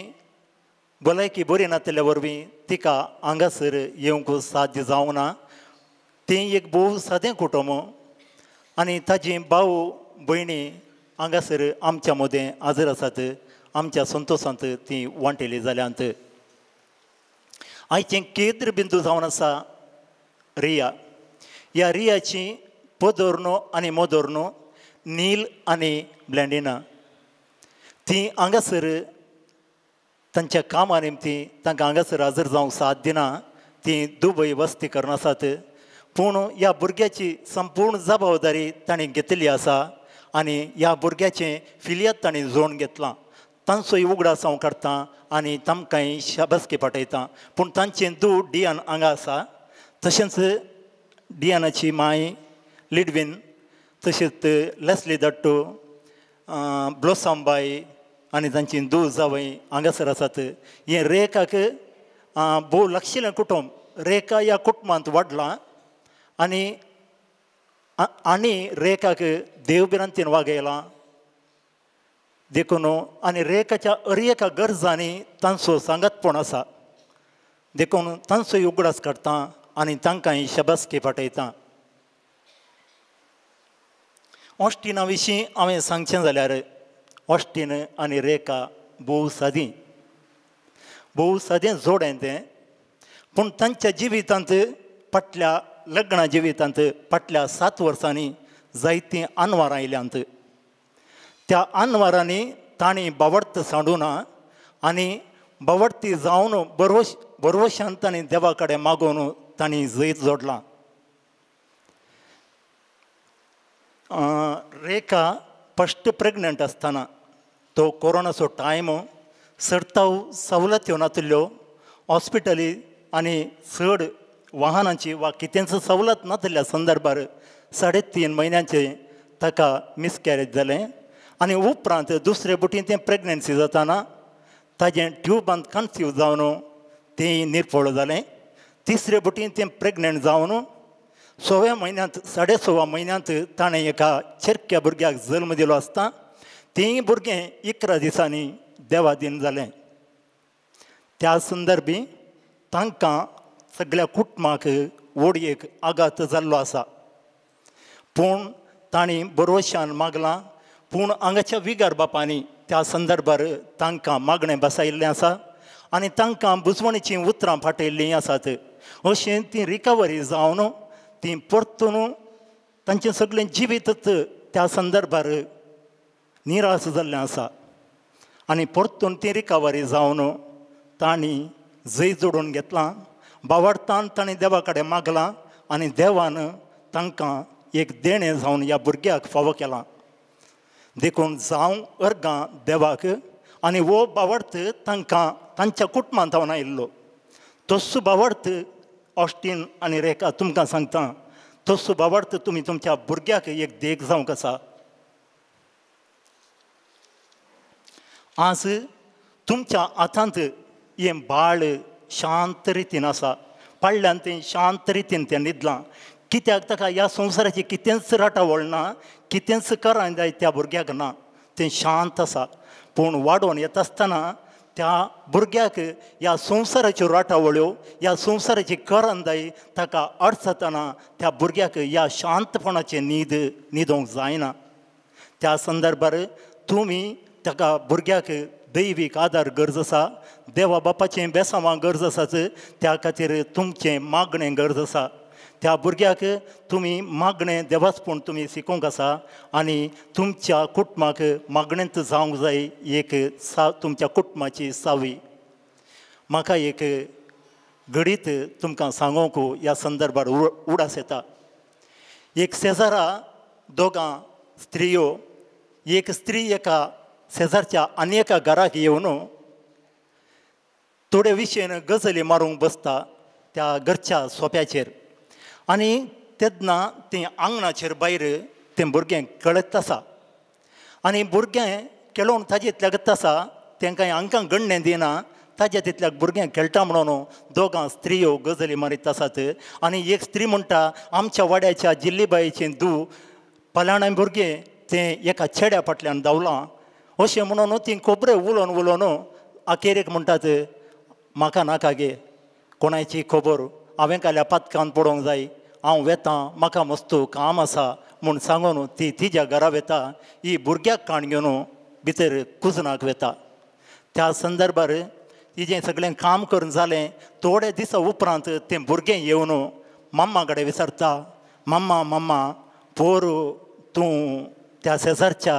भलायकी बरी नासल्या वरवीं तिका हांगासर येवंक साध्य जावंक ना. तें एक भोव सादें कुटुंब आनी ताजी भाऊ भयणी हांगासर आमच्या मदें हजर आसात. आमच्या संतोशांत ती वांटेली जाल्यांत. आयचें केंद्र बिंदू जावन आसा रिया. ह्या रियाची पोदोर्नो आनी मोदोर्नो नील आनी ब्लेंडिना. ती हांगासर तांच्या कामा निमती तांकां हांगासर हजर जावंक साथ दिना. ती दुबय वस्ती करन आसात. पूण ह्या भुरग्याची संपूर्ण जबाबदारी तांणी घेतली आसा आनी ह्या भुरग्याचें फिलियात तांणी जोडून घेतलां. तांचोय उगडास हांव करतां आनी तांकांय शाबासकी पटयतां. पूण तांचें धूव डियान हांगा आसा. तशेंच डियानाची माय लिडवीन, तशेंच लेस्ली दट्टो, ब्लोसमबाई आनी तांची धूव जावय हांगासर आसात. हें रेखाक भोव लागशिल्लें कुटुंब. रेखा ह्या कुटुंबांत वाडलां आनी रेखाक देवबिरांतीन वागयलां देखून. आनी रेखाच्या एका गरजांनी तांचो सांगातपण आसा देखून तांचोय उगडास करतां आनी तांकांय शाबासकी पटयतां. ऑस्टिना विशीं हांवें सांगचें जाल्यार ऑस्टीन आनी रेखा भोव सादें जोडें तें. पूण तांच्या जिवितांत फाटल्या लग्ना जिवितांत फाटल्या 7 वर्सांनी जायतीं आनवारां आयल्यांत. त्या आनवारांनी तांणी बावडत सांडूं ना आनी बावडती जावन बरोवशान तांणी देवा कडेन मागून तांणी जैत जोडलां. रेखा फस्ट प्रेग्नंट आसतना तो कोरोनाचो टायम सर्तांव सवलत नासल्यो हॉस्पिटली आनी चड वाहनांची वा कितेंच सवलत नासल्या संदर्भार 3.5 म्हयन्यांचें ताका मिसकॅरेज जालें. आनी उपरांत दुसरे बुटीन तें प्रेग्नन्सी जाताना ताजें ट्यूबांत कन्सीव जावन तें निर्फळ जालें. तिसरे बुटीन तें प्रेग्नंट जावन 6व्या म्हयन्यांत 6.5 म्हयन्यांत ताणें एका चेरक्या भुरग्याक जल्म दिलो आसता. तेंय भुरगें 11 दिसांनी देवादीन जालें. त्या संदर्भी तांकां सगळ्या कुटुंबाक वडयेक आघात जाल्लो आसा. पूण तांणी बरोवशान मागलां. पूण हांगाच्या विगार बापांनी त्या संदर्भार तांकां मागणें बसयल्लें आसा आनी तांकां बुजवणेचीं उतरां फाटयल्लीं आसात. अशें ती रिकवरी जावन ती परतून तांचें सगळें जिवीतच त्या संदर्भार निराश जाल्लें आसा. आनी परतून ती रिकवरी जावन तांणी जैत जोडून घेतलां. बावडतान तांणी देवा कडेन मागलां आनी देवान तांकां एक देणें जावन ह्या भुरग्याक फावो केलां. देखून जावं अर्गां देवाक आनी वो बावडत तांकां तांच्या कुटुंबांत जावन आयिल्लो. तस्सो बावडत ऑस्टीन आनी रेखा तुमकां सांगता, तस्सो बावडत तुमी तुमच्या भुरग्याक एक देख जावंक आसा. आज तुमच्या हातांत हें बाळ शांत रितीन आसा. पाळ्ळ्यान तें शांत रितीन तें न्हिदलां. कित्याक ताका ह्या संवसाराची कितेंच राटावळ ना, कितेंच कराय जाय त्या भुरग्याक ना. तें शांत आसा. पूण वाडोवन येता आसतना त्या भुरग्याक ह्या संवसाराच्यो राटावळ्यो, ह्या संवसाराची करंदाय ताका अडचतना त्या भुरग्याक ह्या शांतपणाचें न्हिदोंक जायना. त्या संदर्भार तुमी ताका भुरग्याक दैवीक आदार गरज आसा. देवा बापाचें बेसांवां गरज आसाच. त्या खातीर तुमचें मागणें गरज आसा. त्या भुरग्याक तुमी मागणें देवाचपण तुमी शिकोवंक आसा आनी तुमच्या कुटुंबाक मागणेंत जावंक जाय एक तुमच्या कुटुंबाची सावी. म्हाका एक घडीत तुमकां सांगूंक ह्या संदर्भात उडास येता. एक शेजारा दोगां स्त्रियो, एक स्त्री एका शेजारच्या आनी एका घराक येवन थोडे विशयेन गजाली मारूंक बसता त्या घरच्या सोप्याचेर. आनी तेन्ना तें आंगणाचेर भायर तें भुरगें खेळत आसा आनी भुरगें खेळोन ताजे इतल्यागत आसा तांकां हांकां गण्य दिना. ताज्या तितल्याक भुरगें खेळटा म्हणून दोगां स्त्रियो गजाली मारीत आसात. आनी एक स्त्री म्हणटा आमच्या वाड्याच्या जिल्लीबाईचें धूव पलाणें भुरगें तें एका चेड्या फाटल्यान धांवलां अशें म्हणून तीं खोबरें उलोवन उलोवन अखेरेक म्हणटात म्हाका नाका गे कोणाची खबर, हांवें काल्या पातकान पडोवंक जाय, हांव वेतां, म्हाका मस्तो काम आसा म्हूण सांगून ती तिच्या घरा वेता. ही भुरग्याक काण घेवन भितर कुजनाक वेता. त्या संदर्भार तिजें सगळें काम करून जालें. थोडे दिसा उपरांत तें भुरगें येवन मम्मा कडेन विचारता, मम्मा मम्मा पोर तूं त्या शेजारच्या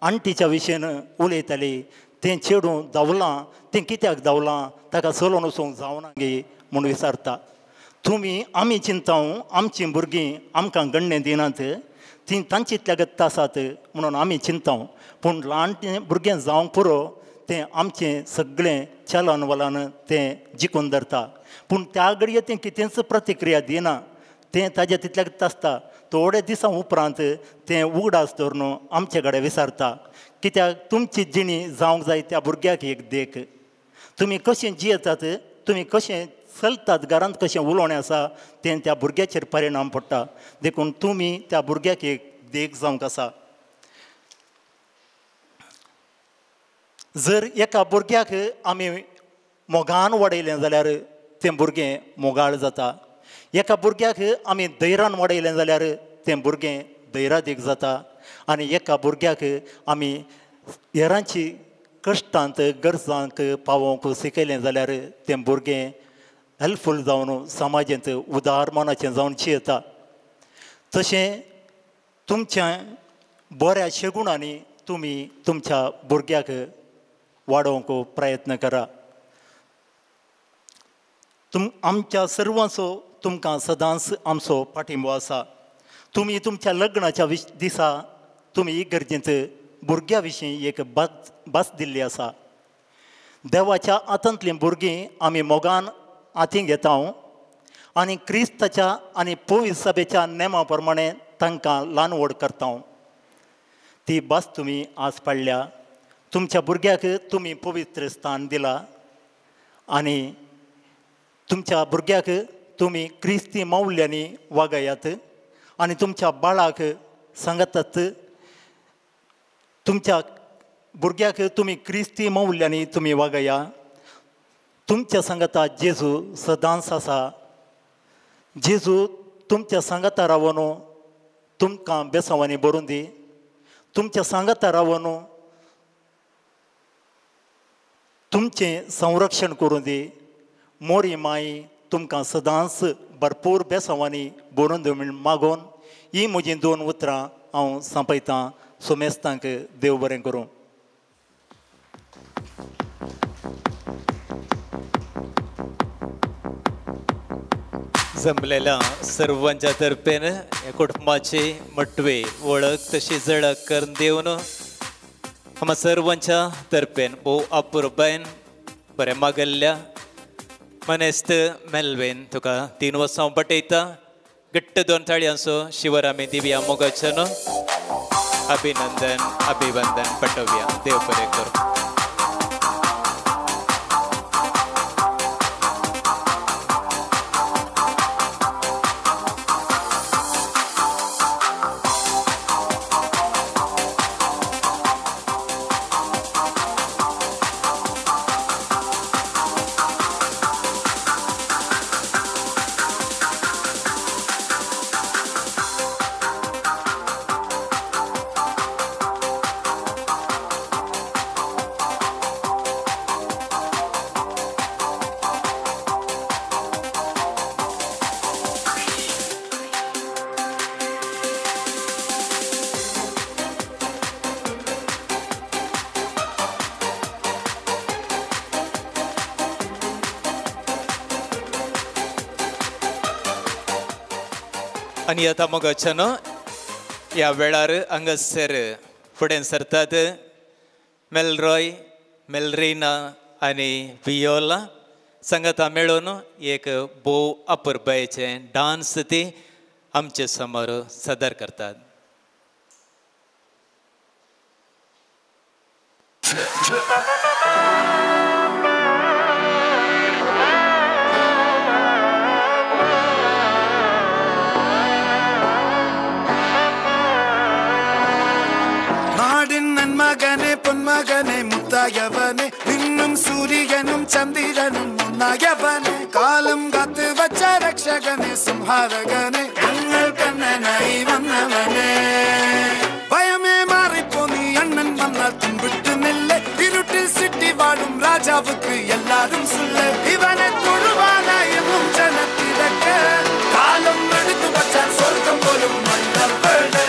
आंटीच्या विशयेन उलयताली, तें चेडूं धांवलां, तें कित्याक धांवलां, ताका चलोवन वचूंक जावना गे म्हूण विचारता. तुमी आमी चिंताव आमचीं भुरगीं आमकां गण्य दिनात, तीं तांची इतल्यागत आसात म्हणून आमी चिंताव. पूण ल्हान भुरगें जावंक पुरो तें आमचें सगळें चलन वलन तें जिखून धरता. पूण त्या घडये तें कितेंच प्रतिक्रिया दिना, तें ताजें तितल्यागत आसता. थोडे दिसां उपरांत तें उगडास धरून आमचे कडेन विचारता, कित्याक तुमची जिणी जावंक जाय त्या भुरग्याक एक देख. तुमी कशें जियेतात, तुमी कशें चलतात, घरांत कशें उलोवणें आसा तें त्या भुरग्याचेर परिणाम पडटा. देखून तुमी त्या भुरग्याक एक देख जावंक आसा. जर एका भुरग्याक आमी मोगान वाडयलें जाल्यार तें भुरगें मोगाळ जाता. एका भुरग्याक आमी धैर्यान वाडयलें जाल्यार तें भुरगें धैर्यादीक जाता. आनी एका भुरग्याक आमी हेरांची कश्टांत गरजांक पावोवंक शिकयलें जाल्यार तें भुरगें हेल्पफूल जावन समाजांत उदार मनाचें जावन जियेता. तशें तुमच्या बऱ्या शेगुणांनी तुमी तुमच्या भुरग्याक वाडोवंक प्रयत्न करा. आमच्या सर्वांचो तुमकां सदांच आमचो पाठिंबो आसा. तुमी तुमच्या लग्नाच्या दिसा तुमी इगर्जेंत भुरग्यां विशीं एक भास दिल्ली आसा. देवाच्या हातांतलीं भुरगीं आमी मोगान हातीं घेता आनी क्रिस्ताच्या आनी पवित्र सभेच्या नेमा प्रमाणें तांकां ल्हान व्हड करता. ती भास तुमी आज पाळल्या. तुमच्या भुरग्याक तुमी पवित्र स्थान दिलां आनी तुमच्या भुरग्याक तुमी क्रिस्ती मौल्यांनी वागयात आनी तुमच्या बाळाक सांगतात, तुमच्या भुरग्याक तुमी क्रिस्ती मौल्यांनी तुमी वागया. तुमच्या सांगता जेजू सदांच आसा. जेजू तुमच्या सांगता रावन तुमकां बेसांवांनी भरून दी. तुमच्या सांगता रावन तुमचें संरक्षण करून दी. मोरी माई तुमकां सदांच भरपूर बेसांवांनी भरून दी म्हूण मागोवन ही म्हजीं 2 उतरां हांव सांपयतां. सोमेस्तांक देव बरें करूं. जमलेल्या सर्वांच्या तर्फेन या कुटुंबाची मटवे वळख तशी झळक करून देऊन आम्हा सर्वांच्या तर्फेन भोव अपुरबायन बरें मागल्ल्या मनेस्त मेल्वेन तुका 3 वर्सां पटयता. घट्ट 2 ताळयांचो शिवरामी दिव्या मोगाचन अभिनंदन अभिवंदन पटोवया. देव बरें करूं. आनी आतां मोगाच्यान ह्या वेळार हांगासर फुडें सरतात मेलरॉय, मेलरीना आनी वियोला संगता मेळून एक भोव अपुरबायेचें डान्स ती आमचे समोर सादर करतात. മകനെ പൊന്മകനെ മുത്തായവനെ നിന്നും സൂര്യനും ചന്ദ്രനും ഒന്നായവനെ കാലം കാത്ത് വച്ച രക്ഷകനെ സംഹാരകനെ ഞങ്ങൾ കണ്ണനായി വന്നവനെ ഭയമേ മാറിപ്പോ നീ അണ്ണൻ വന്നാൽ തുമ്പിട്ട് നെല്ല് ഇരുട്ടിൽ സിറ്റി വാഴും രാജാവുക്ക് എല്ലാരും സുല്ല് ഇവനെ തൊഴുവാനായും ജനത്തിരക്ക് കാലം എടുത്തു വച്ചാൽ സ്വർഗം പോലും മണ്ണപ്പേട്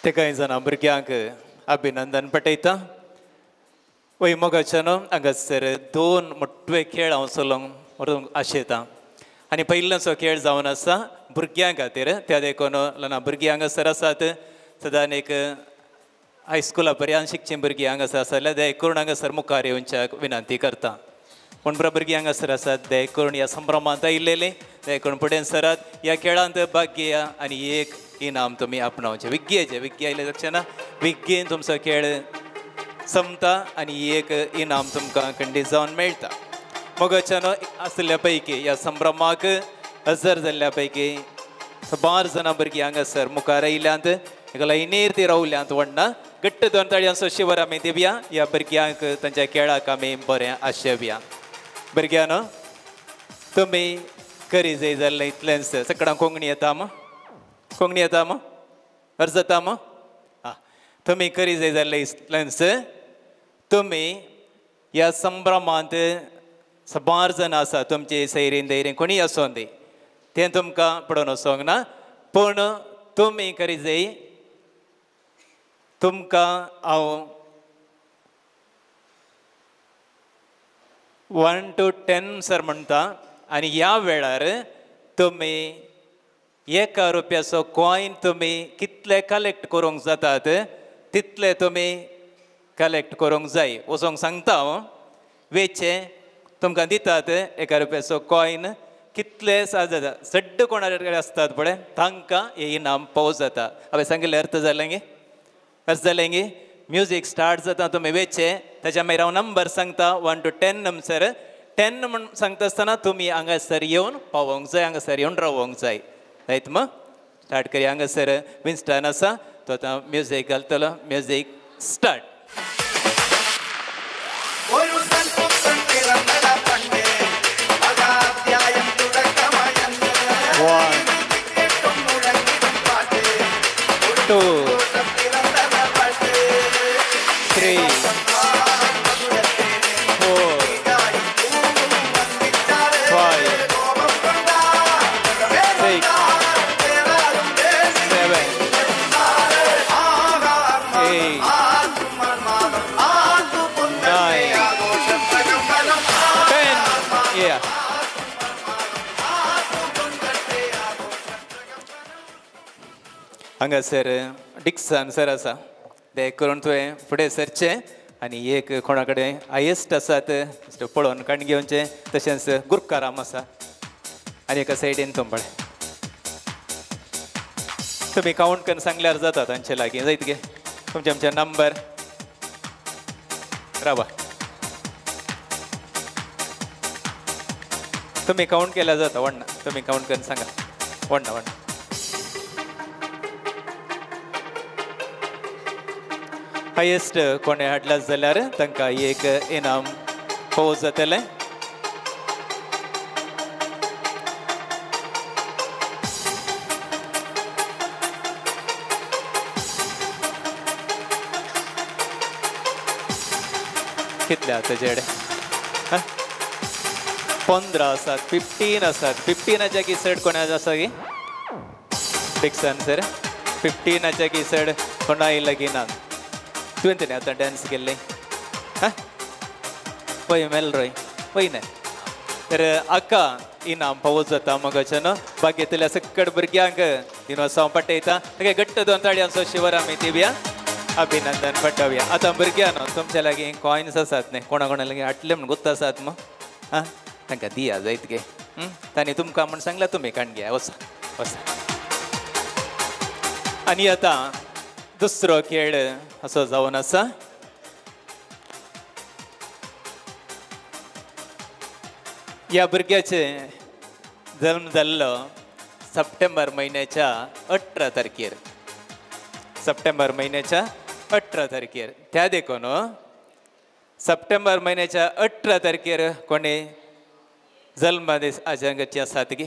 ते कांय जाणां भुरग्यांक अभिनंदन पटयता. वय मोगाच्यान हांगासर 2 मोठे खेळ हांव चलोवंक व्हरूंक आशेता आनी पयलीचो खेळ जावन आसा भुरग्यां खातीर. त्या देखून ल्हान भुरगीं हांगासर आसात. सदां एक हायस्कुला पर्यंत शिकचीं भुरगीं हांगासर आसा जाल्यार दयकरून हांगासर मुखार येवच्याक विनंती करता. कोण भुरगीं हांगासर आसात दयकरून ह्या संभ्रमांत आयिल्लेलीं दयकरून फुडें सरात. ह्या खेळांत भाग घेया आनी एक इनाम तुमी आपणावचें. विग्गेचें विग्गे आयले लक्षात ना. विग्गेन तुमचो खेळ संपता आनी एक इनाम तुमकां खंडीत जावन मेळटा. मोगाच्यान आसल्या पैकी ह्या संभ्रमाक हजर जाल्ल्या पैकी 12 जाणां भुरगीं हांगासर मुखार आयल्यांत. एका लायनीर ती रावल्यांत वडना. घट्ट 2 ताळयांचो शिवर आमी दिवया. ह्या भुरग्यांक तांच्या खेळाक आमी बरें आशेवया. भुरग्यांनो तुमी करी जाय जाल्लें इतलेंच. सकाळां कोंकणी येता मो? कोंकणी येता मो? अर्ज जाता मो? आं तुमी करी जाय जाल्लें इतलेंच. तुमी ह्या संभ्रमांत 12 जाणां आसा तुमचे सैरीन दैरीन कोणी आसूं दी तें तुमकां पडोवन वचोंक ना. पूण तुमी करी जाय तुमकां हांव 1 to 10 सर म्हणटा आनी ह्या वेळार तुमी ₹1 कॉयन तुमी कितले कलेक्ट करूंक जातात तितले तुमी कलेक्ट करूंक जाय. वचोंक सांगता हांव. वेचे तुमकां दितात ₹1 कॉयन. कितले जाता सड्ड कोणाकडे असतात पळय तांकां हे इनाम पावस जाता हांवें सांगिल्लें अर्थ जालें गे म्युजीक स्टार्ट जाता तुमी वेचे ताच्या मागीर हांव नंबर सांगता 1 to 10 नंबर 10 म्हण सांगता आसतना तुमी हांगासर येवन पावोंक जाय हांगासर येवन रावोंक जाय रायट मग स्टार्ट करूया हांगासर विन्स्टन आसा तो आतां म्युजीक घालतलो music start One, two, three, four, five, six, seven, eight, nine, 10. Yeah. हांगासर डिक्सन सर आसा ते करून तुवें फुडें सरचें आनी एक कोणा कडेन हायेस्ट आसात पळोवन काण घेवचें तशेंच गुरकाराम आसा आनी एका सायडीन तुंबळे तुमी कावंट करून सांगल्यार जाता तांचे लागीं जायत गे तुमचे आमचे नंबर रावा तुमी कावंट केल्यार जाता वडना तुमी कावंट करून सांगा वडना हायेस्ट कोणे हाडला जाल्यार तांकां एक इनाम फावो जातलें कितले आसा तेजे कडेन 15 आसात 15 आसात 15च्या किसड कोणाच आसा गी डिक्सन सर 15च्या किसड कोणाय लगीनान तुवें तरी आतां डान्स केल्ले पळय मेलरोय पळय तर आका इनाम फावो जाता मगाच्यान बागेंतल्या सकट भुरग्यांक दिनोत्सव पटयता ताका घट्ट दोन ताळयांचो शिवर आमी दिवया अभिनंदन पटवया आतां भुरग्यांनो तुमच्या लागीं कॉयन्स आसात न्ही कोणा कोणा लागीं हाडले म्हण गुत्त आसात मग तांकां दिया जायत गे तांणी तुमकां म्हण सांगला तुमी काण घेया वसा आनी आतां दुसरो खेळ असो जावन आसा ह्या भुरग्याचे जल्म जाल्लो सप्टेंबर म्हयन्याच्या 18 तारखेर सप्टेंबर म्हयन्याच्या 18 तारखेर त्या देखून सप्टेंबर म्हयन्याच्या 18 तारखेर कोणी जल्म दीस आजंगाची आसात गी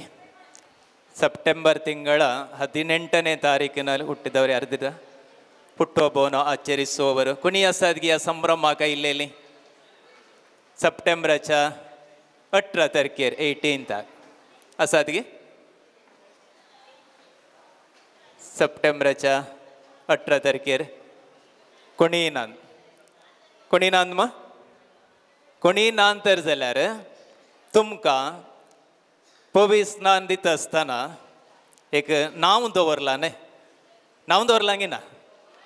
ಸೆಪ್ಟೆಂಬರ್ ತಿಂಗಳ 18ನೇ ತಾರೀಕಿನಲ್ಲಿ ಹುಟ್ಟಿದವರು ಯಾರಿದ್ದೀರಾ ಹುಟ್ಟುಹಬ್ಬವನ್ನು ಆಚರಿಸುವವರು ಕುಣಿಯ ಸಾದ್ಗಿಯ ಸಂಭ್ರಮ ಕೈಲೇಲಿ सप्टेंबरच्या 18 तारखेर 18th आसात गी सप्टेंबरच्या 18 तारखेर कोणी नांद मग कोणी नांद तर जाल्यार तुमकां पवी स्नान दिता आसतना एक नांव दवरलां न्ही नांव दवरलां गी ना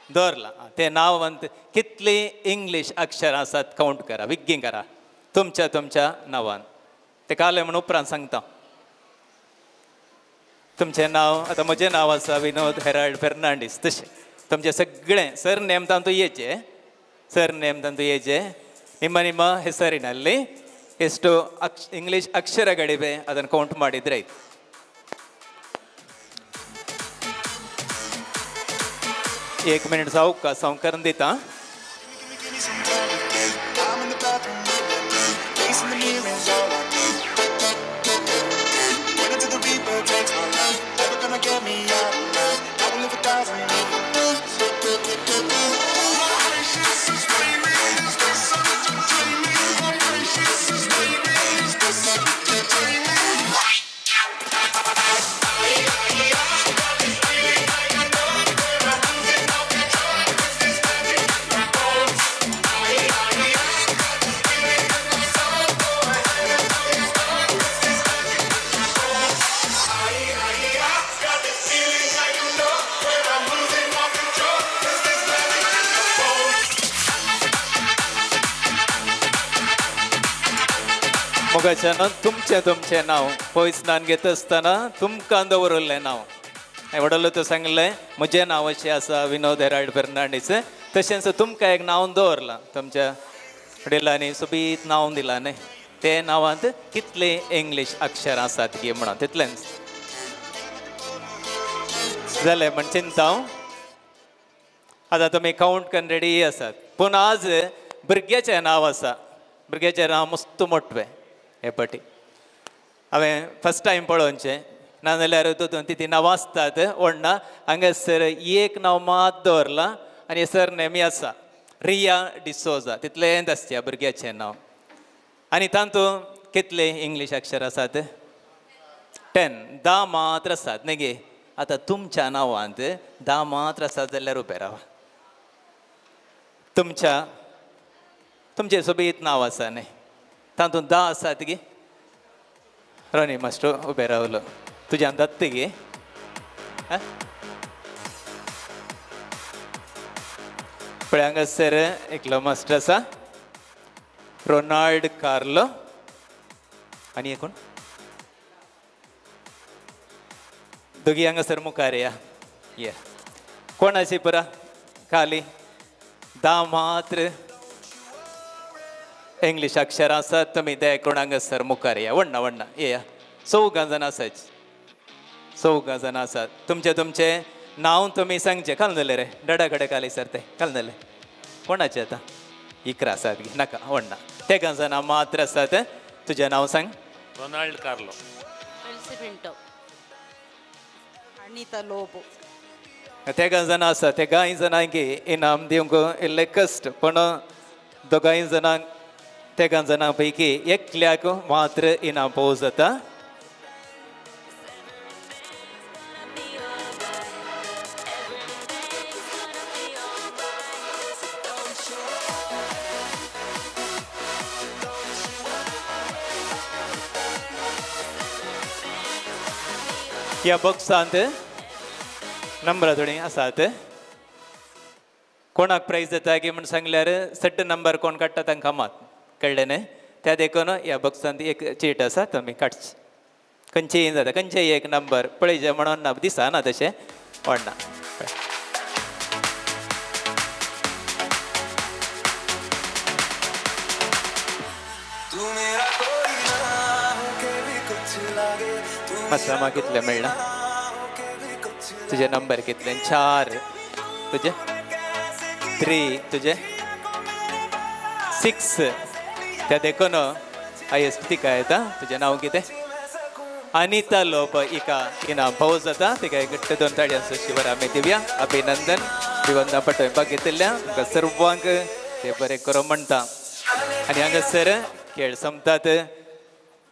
दवरलां तें नांवांत कितलीं इंग्लीश अक्षरां आसात कावंट करा विग्गी करा तुमच्या नांवान तें काले म्हण उपरांत सांगता तुमचें नांव आतां म्हजें नांव आसा विनोद हेराल्ड फेर्नांडीस तशें तुमचें सगळें सरनेम तांतू येचे सरनेम तांतू येचे ನಿಮ್ಮ ಹೆಸರಿನಲ್ಲಿ ಎಷ್ಟು ಇಂಗ್ಲಿಷ್ ಅಕ್ಷರಗಳಿವೆ ಅದನ್ನು ಕೌಂಟ್ ಮಾಡಿದ್ರೆ ಆಯ್ತು एक मिनिट सावकाश हांव करून दिता मोगाच्यान तुमचें नांव पयस स्नान घेता आसतना तुमकां दवरलें नांव वडलो तो सांगलें म्हजें नांव अशें आसा विनोद हेराल्ड फर्नांडीस तशेंच तुमकां एक नांव दवरलां तुमच्या वडिलांनी सोबीत नांव दिलां न्ही ते नांवांत कितले इंग्लीश अक्षरां आसात गे म्हणून तितलेंच जालें म्हण चिंता आतां तुमी कावंट करून रेडी आसात पूण आज भुरग्याचें नांव आसा भुरग्याचें नांव मस्त मोठवें हे पाटी हांवें फस्ट टायम पळोवचें नाजाल्यार तितून ती नांवां आसतात वडना हांगासर एक नांव मात दवरलां आनी सरनेमी आसा रिया डिसोजा तितलेंच आसचें भुरग्याचें नांव आनी तातूंत कितले इंग्लीश अक्षर आसात 10 मात्र आसात न्ही गे आतां तुमच्या नांवांत 10 मात्र आसात जाल्यार उबे रावा तुमचें सोबीत नांव आसा न्ही तातूंत 10 आसात गे रोनी मास्टर उबे रावलो तुज्यान दत्त गे पळय हांगासर एकलो मास्टर आसा रोनाल्ड कार्लो आनी हे कोण दोगी हांगासर मुखार या कोणाची पुरा खाली 10 मात्र इंग्लीश अक्षरां आसात तुमी ते कोण हांगासर मुखार या वडना या 4 जाणां आसात 4 जाणां आसात तुमचें नांव तुमी सांगचें जालें रे डडा कडेन खाली सर ते जालें कोणाचें आतां 11 आसात नाका वडना ते जाणां मात्र आसात तुजें नांव सांग रोनाल्ड कार्लो अनिता लोबो ते जाणां आसा ते गाय जाणांक इनाम दिवंक इल्लें कश्ट पण दोगांय जाणांक ते जाणां पैकी एकल्याक मात्र इनाम पोवूं जाता ह्या बॉक्सांत नंबरां थोडी आसात कोणाक प्रायज जाता की म्हण सांगल्यार सट्ट नंबर कोण काडटा तांकां मात कळ्ळें न्ही त्या देखून ह्या बॉक्सांत एक चीट आसा तुमी काडची खंयचेय जाता खंयचेय एक नंबर पळयचे म्हणून दिसना तशें वडना मास्टर कितले मेळ्ळा तुजे नंबर कितले 4 तुजे 3 तुजे 6 त्या देखून हायेस्ट तिका येता तुजें नांव कितें अनिता लोब हिका इनाम फावो जाता तिका एक घट्ट 2 ताळयांचो शिवर आमी दिवया अभिनंदन दिवंदा पटोवपाक घेतिल्ल्या तुमकां सर्वांक ते बरें करूं म्हणटा आनी हांगासर खेळ संपतात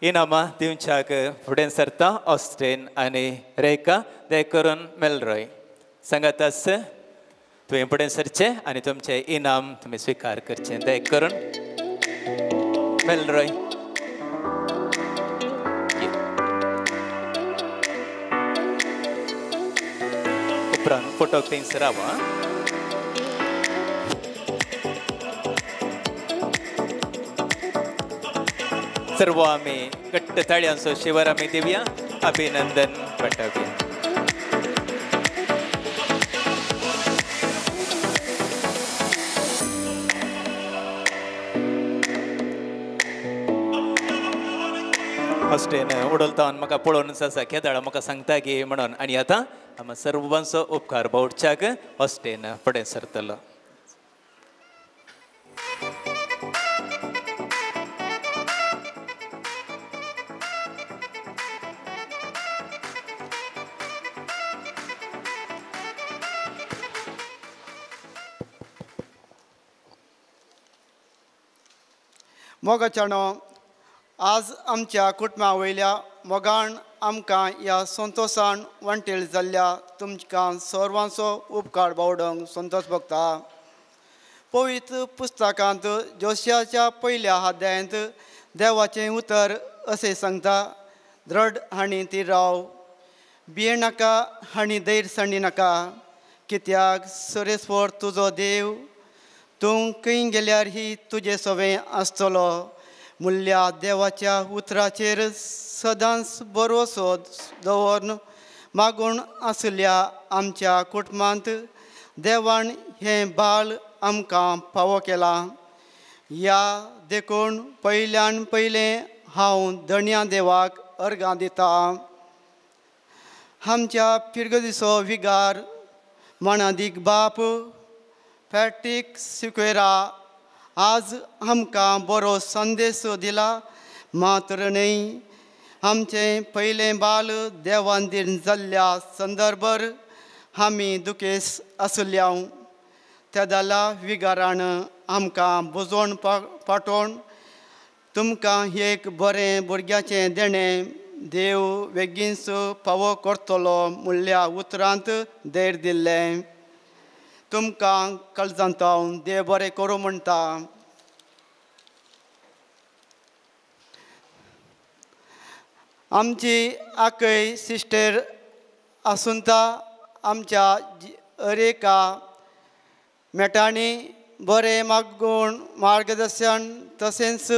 इनामां दिवच्याक फुडें सरता ऑस्टेन आनी रेखा ते करून मेलरॉय सांगात आस तुवें फुडें सरचें आनी तुमचें इनाम तुमी स्विकार करचें ते करून मेलरॉय उपरांत फोटोक थंयसर रावा सर्व आम्ही घट्ट ताळयांचो शिवर आम्ही दिवया अभिनंदन पाठवया हॉस्टेन उडलता म्हाका पळोवनूच आसा केदाळ म्हाका सांगता गे म्हणून आनी आतां आमी सर्वांचो उपकार बावडच्याक हॉस्टेन फुडें सरतलो मोगाच्यानो आज आमच्या कुटुंबा वयल्या मोगान आमकां ह्या संतोशान वंटील जाल्ल्या तुमकां सर्वांचो उपकार बावडोंक संतोश भोगता पवित्र पुस्तकांत जोशयाच्या पयल्या अध्यायांत देवाचें उतर अशें सांगता दृढ आनी ती राव भिये नाका आनी धैर्य सणी नाका कित्याक सुरेस्वर तुजो देव तूं खंय गेल्यार ही तुजें सवें आसतलो मुल्या देवाच्या उतराचेर सदांच भरवसो दवरून मागून आसल्या आमच्या कुटुंबांत देवान हें बाळ आमकां फावो केलां. ह्या देखून पयल्यान पयलें हांव धन्या देवाक अर्गां दितां. आमच्या पिरगदिसो विगार मनादीक बाप फॅट्रिक सिक्वेरा आज आमकां बरो संदेश दिला. मात्र न्हय, आमचें पयलें बाल देवान दिन जाल्ल्या संदर्भार आमी दुखेस आसल्या. त्या दाला विगारान आमकां बुजोवन पाठोवन तुमकां एक बरें भुरग्याचें देणें देव बेगीनच फावो करतलो म्हणल्या उतरांत धैर्य दिल्लें. तुमकां काळजांतावन देव बरें करूं म्हणटा. आमची आकय सिस्टर आसुंता आमच्या अरेका मेटांनी बरें मार्गदर्शन तशेंच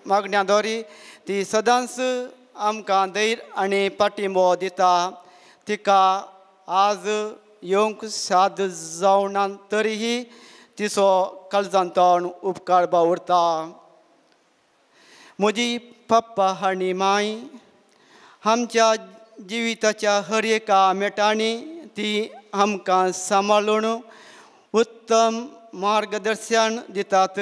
मागण्यांदोरी ती सदांच आमकां धैर्य आनी पाठिंबो दिता. तिका आज येवंक साद जावना तरीही तिचो काळजांतल्यान उपकार बावरता. म्हजी पप्पा आनी माय आमच्या जिविताच्या हर एका मेटांनी ती आमकां सांबाळून उत्तम मार्गदर्शन दितात.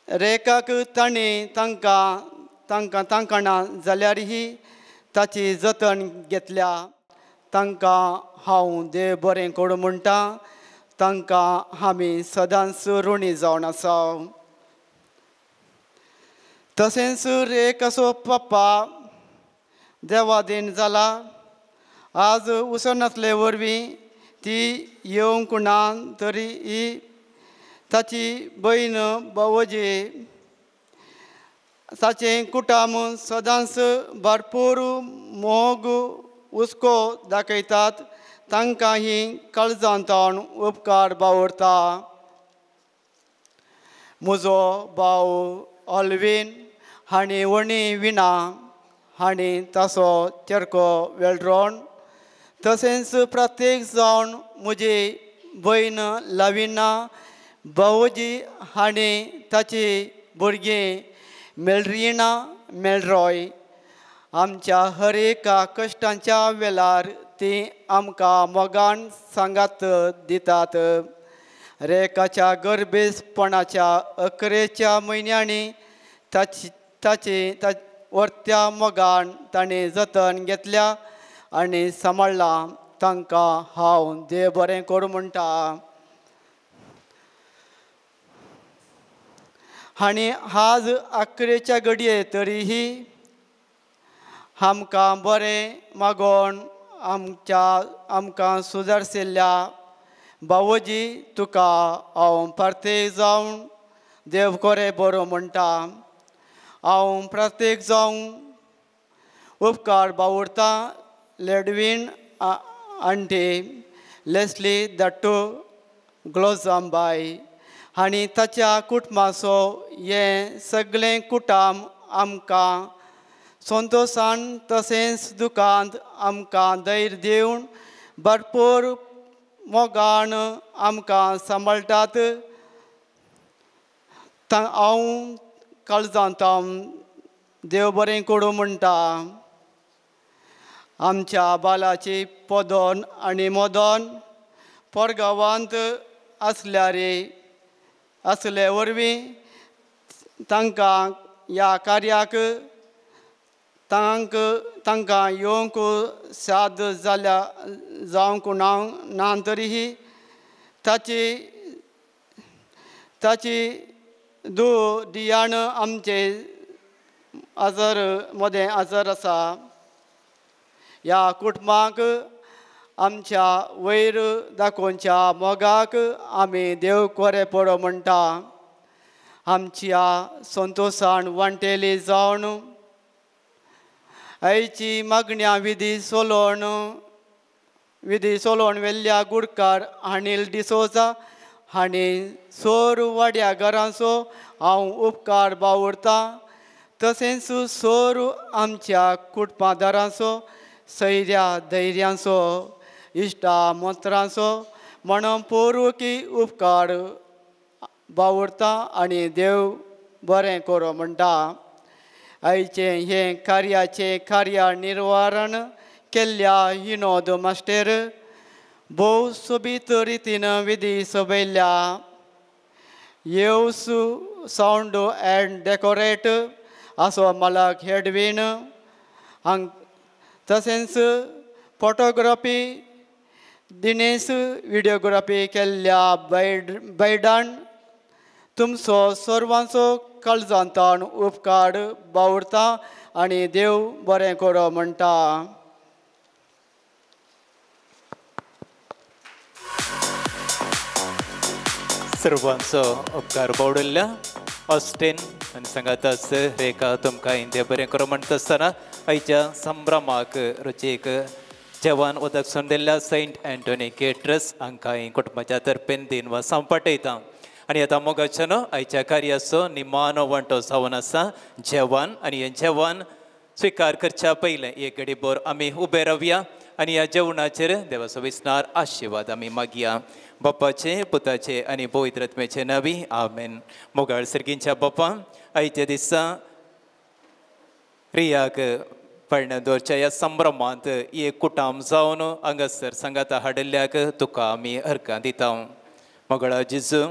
रेखाक ताणें तांकां जाल्यारही ताची जतन घेतल्या. तांकां हांव देव बरें करूं म्हणटा. तांकां आमी सदांच ऋणी जावन आसा. तशेंच रेखाचो पप्पा देवादीन जाला. आज उसर नासले वरवीं ती येवंक ना तरी ताची भयण बावजी ताचें कुटुंब सदांच भरपूर मोग हुस्को दाखयतात. तांकां ही काळजांतल्यान उपकार बावरता. म्हजो भाव ऑल्वीन हांणी वणी विणा हांणी ताचो तेरको वेल्ड्रोन. तशेंच प्रत्येक जावन म्हजी भयण लाविना बावजी हांणी ताची भुरगीं मेलरिना मेलरॉय. आमच्या हर एका कश्टांच्या वेळार ती आमकां मोगान सांगात दितात. रेखाच्या गर्भेसपणाच्या अकरेच्या म्हयन्यांनी ताची वर्त्या मोगान ताणें जतन घेतल्या आनी सांबाळ्ळां. तांकां हांव देव बरें करूं म्हणटा. आनी आज अकरेच्या घडये तरीही आमकां बरें मागोवन आमकां सुदारशिल्ल्या बावजी तुका हांव प्रत्येक जावन देव बरें बरो म्हणटा. हांव प्रत्येक जावन उपकार बावरता. लेडवीन आंटी लेस्ली दट्टू ग्लोजांबाई आनी ताच्या कुटुंबाचो हें सगळें कुटुंब आमकां संतोशान तशेंच दुखांत आमकां धैर्य दिवन भरपूर मोगान आमकां सांबाळटात. हांव काळजांतल्यान देव बरें करूं म्हणटा. आमच्या बालाची पोदोन आनी मोदन परगांवांत आसले वरवीं तांकां ह्या कार्याक तांकां येवंक साद जावंक ना तरीही ताची दियाण आमचे मदें आजर आसा. ह्या कुटुंबाक आमच्या वयर दाखोवच्या मोगाक आमी देव बरें पडो म्हणटा. आमच्या संतोशान वांटेली जावन आयची मागण्या विधी सोलोवन वेल्ल्या गुडकार अनिल डिसोजा आनी सोर वाड्या घरांचो हांव उपकार बावरतां. तशेंच सोर आमच्या कुटुंबादारांचो सैर्या धैर्यांचो इश्टा मंत्रांचो म्हणून पोरकी उपकार बावरता आनी देव बरें करो म्हणटा. आयचे हे कार्य निर्वारण केल्ल्या विनोद मास्टर भोव सोबीत रितीन विधी सोबयल्या. येवस सावंड एंड डेकोरेट आसो मालक हेडवीन तशेंच फोटोग्राफी दिनेश विडियोग्राफी केल्ल्या बैडान तुमचो सर्वांचो काळजांतान उपकार बावरता आनी देव बरें करो म्हणटा. सर्वांचो उपकार बावडल्या ऑस्टीन आनी सांगाताच रेखा तुमकां देव बरें करो म्हणटा आसतना आयच्या संभ्रमाक रुचीक जेवण उदक सोन दिल्ल्या सेंट एंटोनी केटरस हांकां कुटुंबाच्या तर्फेन दिनवासां पाठयता. आनी आतां मोगाच्या न्हू आयच्या कार्याचो निमानो वांटो जावन आसा जेवण. आनी हें जेवण स्विकार करच्या पयलें एक घडी भर आमी उबे रावया आनी ह्या जेवणाचेर देवाचो विस्तार आशिर्वाद आमी मागया. बापाचे पुताचे आनी पवित्र आत्म्याचे नांवी आमेन. मोगाळ सर्गींच्या बापा आयच्या दिसा रियाक पळण्या दवरच्या ह्या संभ्रमांत एक कुटाम जावन हांगासर सांगाता हाडिल्ल्याक तुका आमी हरकां दिता. मोगळा जेजू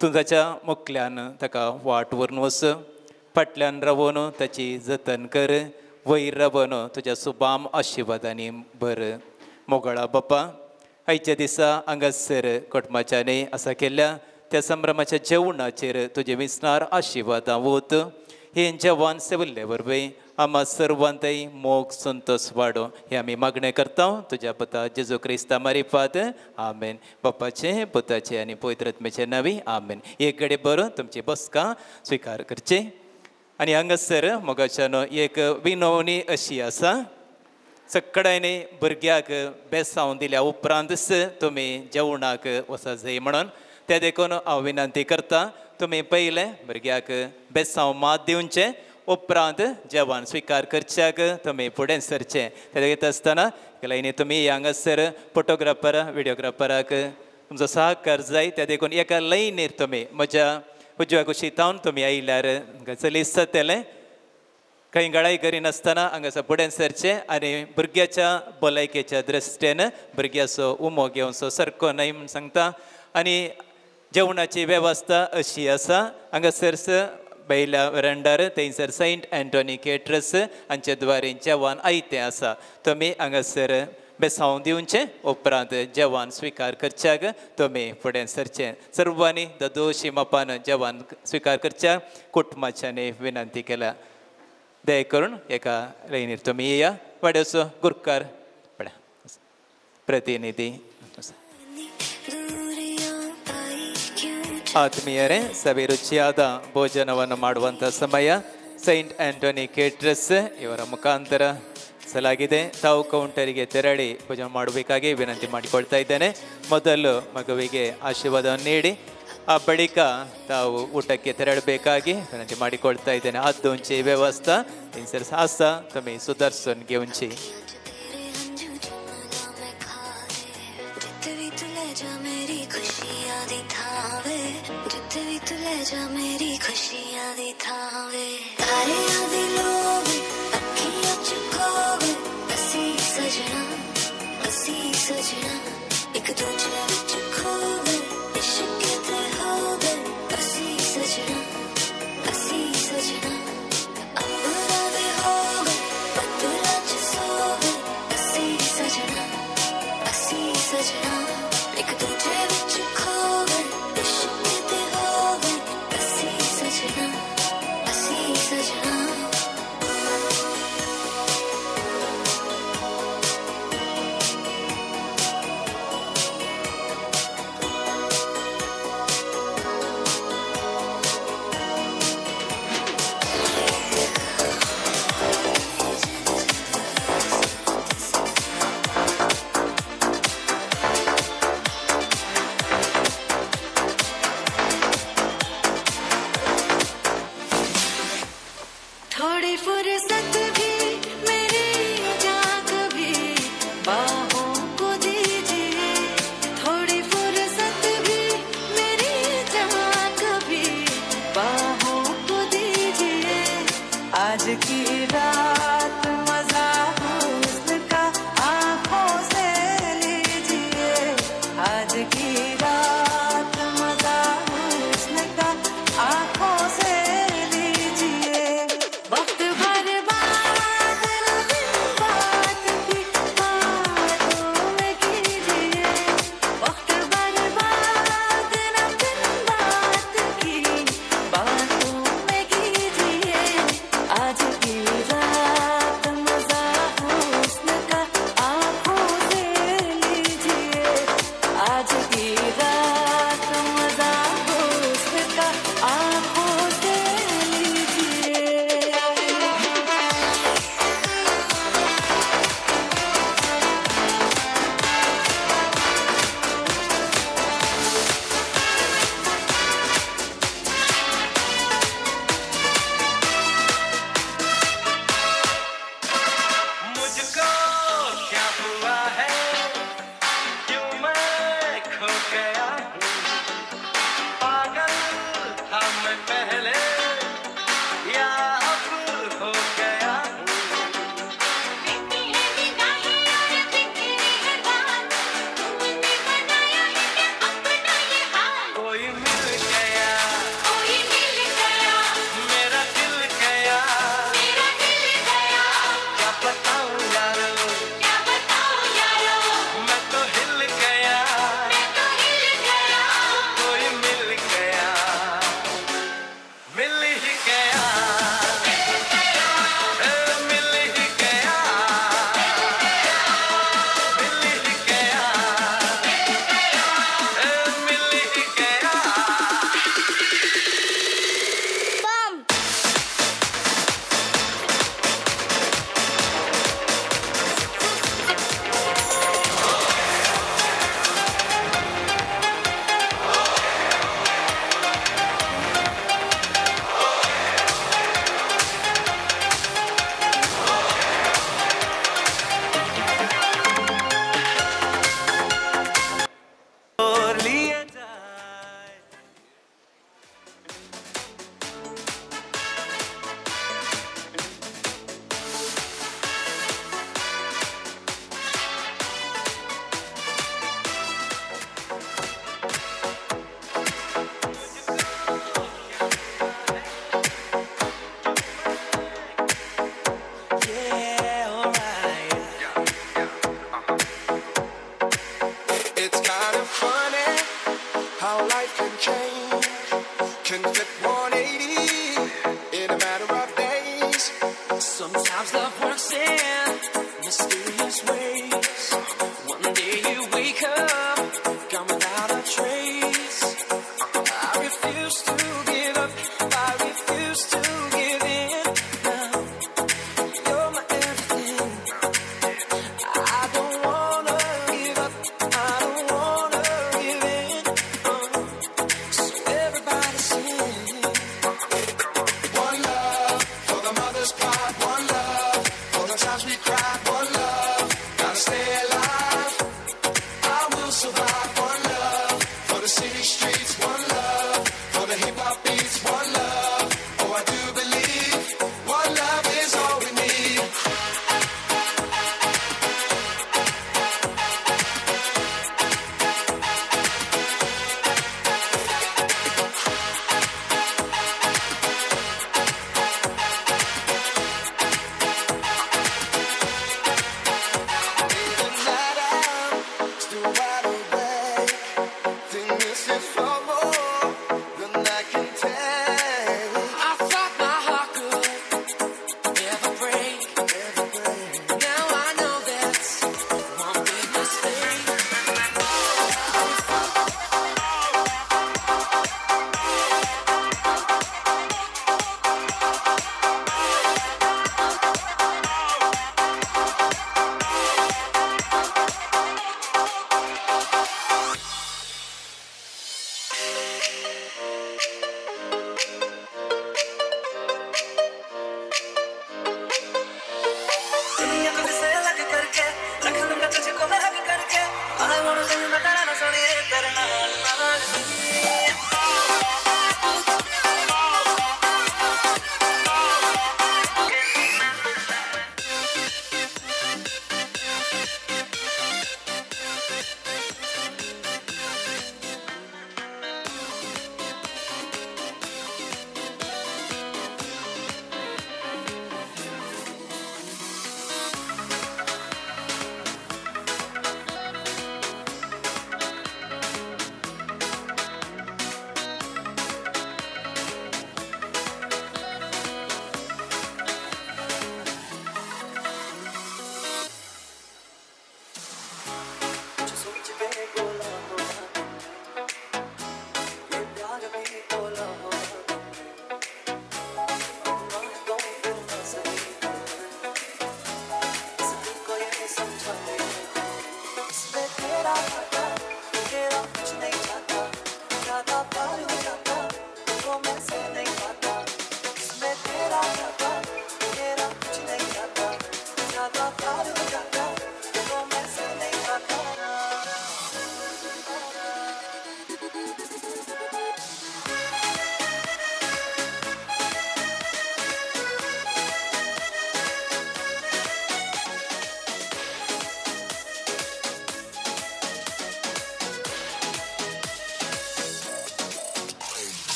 तूं ताच्या मुखल्यान ताका वाट व्हरून वच, फाटल्यान रावून ताची जतन कर, वयर रावून तुज्या सुबाम आशिर्वादांनी भर. मोगळा बापा आयच्या दिसा हांगासर कुटुंबाच्यांनी आसा केल्ल्या त्या संभ्रमाच्या जेवणाचेर तुजे विस्तार आशिर्वादां वत. हे जेवण सेवल्ले वरवीं आम्हा सर्वांतय मोग संतोष वाडो हे आमी मागणें करता तुज्या पुता जेजू क्रिस्ता मारिफात आमेन. बापाचे पुताचे आनी पवित्र आत्म्याचे नांवी आमेन. एक घडी बरो तुमची बसका स्विकार करची. आनी हांगासर मोगाच्यान एक विनवणी अशी आसा. सकाळीं भुरग्याक बेसांव दिल्या उपरांतच तुमी जेवणाक वचा जाय म्हणून ते देखून हांव विनंती करता तुमी पयलें भुरग्याक बेसांव मात दिवचें, उपरांत जेवण स्विकार करच्याक तुमी फुडें सरचें. ते घेत आसतना लायनी तुमी हांगासर फोटोग्राफर विडियोग्राफराक तुमचो सहकार जाय. ते देखून एका लायनीर तुमी म्हज्या उजव्या कुशींतावन तुमी आयल्यार चलीत जातलें. खंय गळाय करिनासतना हांगासर फुडें सरचें आनी भुरग्याच्या भलायकेच्या दृश्टीन भुरग्याचो उमो घेवचो सारको न्हय म्हूण सांगता. आनी जेवणाची वेवस्था अशी आसा. हांगासर बैला वरांडार थंयसर सेंट एंटोनी केटरस हांचे द्वारे जेवण आयतें आसा. तुमी हांगासर बेसांव दिवचें, उपरांत जेवण स्विकार करच्याक तुमी फुडें सरचें. सर्वांनी दोशी मापान जेवण स्विकार करच्याक कुटुंबाच्यांनी विनंती केल्या. दय करून एका लायनीर तुमी येया. वाड्याचो गुरकार प्रतिनिधी ಆತ್ಮೀಯರೇ, ಸಭೆ ರುಚಿಯಾದ ಭೋಜನವನ್ನು ಮಾಡುವಂಥ ಸಮಯ. ಸೈಂಟ್ ಆಂಟೋನಿ ಕೇಟ್ರಸ್ ಇವರ ಮುಖಾಂತರ ಸಲಾಗಿದೆ. ತಾವು ಕೌಂಟರಿಗೆ ತೆರಳಿ ಭೋಜನ ಮಾಡಬೇಕಾಗಿ ವಿನಂತಿ ಮಾಡಿಕೊಳ್ತಾ ಇದ್ದೇನೆ. ಮೊದಲು ಮಗುವಿಗೆ ಆಶೀರ್ವಾದವನ್ನು ನೀಡಿ ಆ ಬಳಿಕ ತಾವು ಊಟಕ್ಕೆ ತೆರಳಬೇಕಾಗಿ ವಿನಂತಿ ಮಾಡಿಕೊಳ್ತಾ ಇದ್ದೇನೆ. ಆದ್ದೊಂಚಿ ವ್ಯವಸ್ಥಾ ಇನ್ಸರ್ ಸಾಸ ತಮಿ Sudarshan घेऊनची we cried. One love, gotta stay alive. I will survive. One love, for the city streets. One love, for the hip hop beats. One love, oh I do believe. One love is all we need.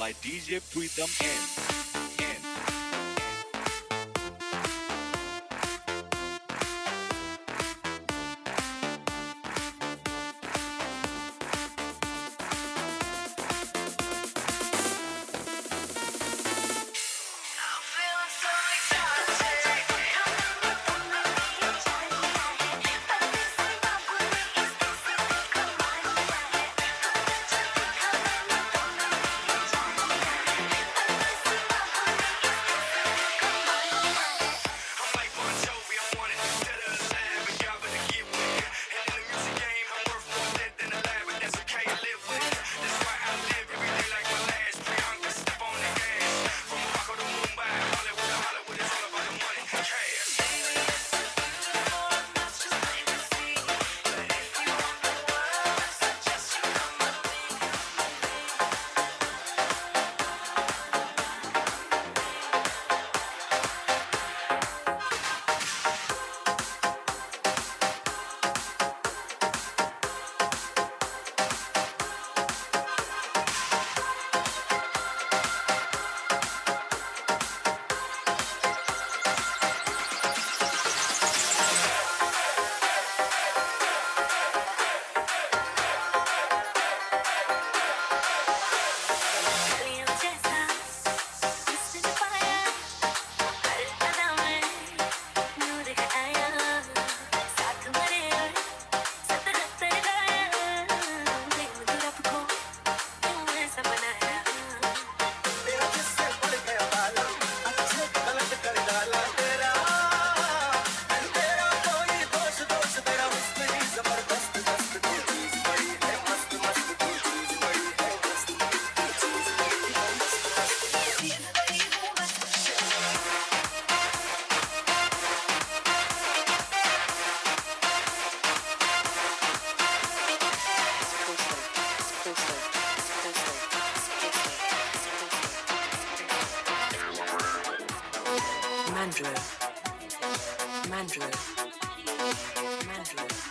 by DJ Pritam N. Bye. Mandrill. Mandrill. Mandrill.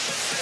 Let's go.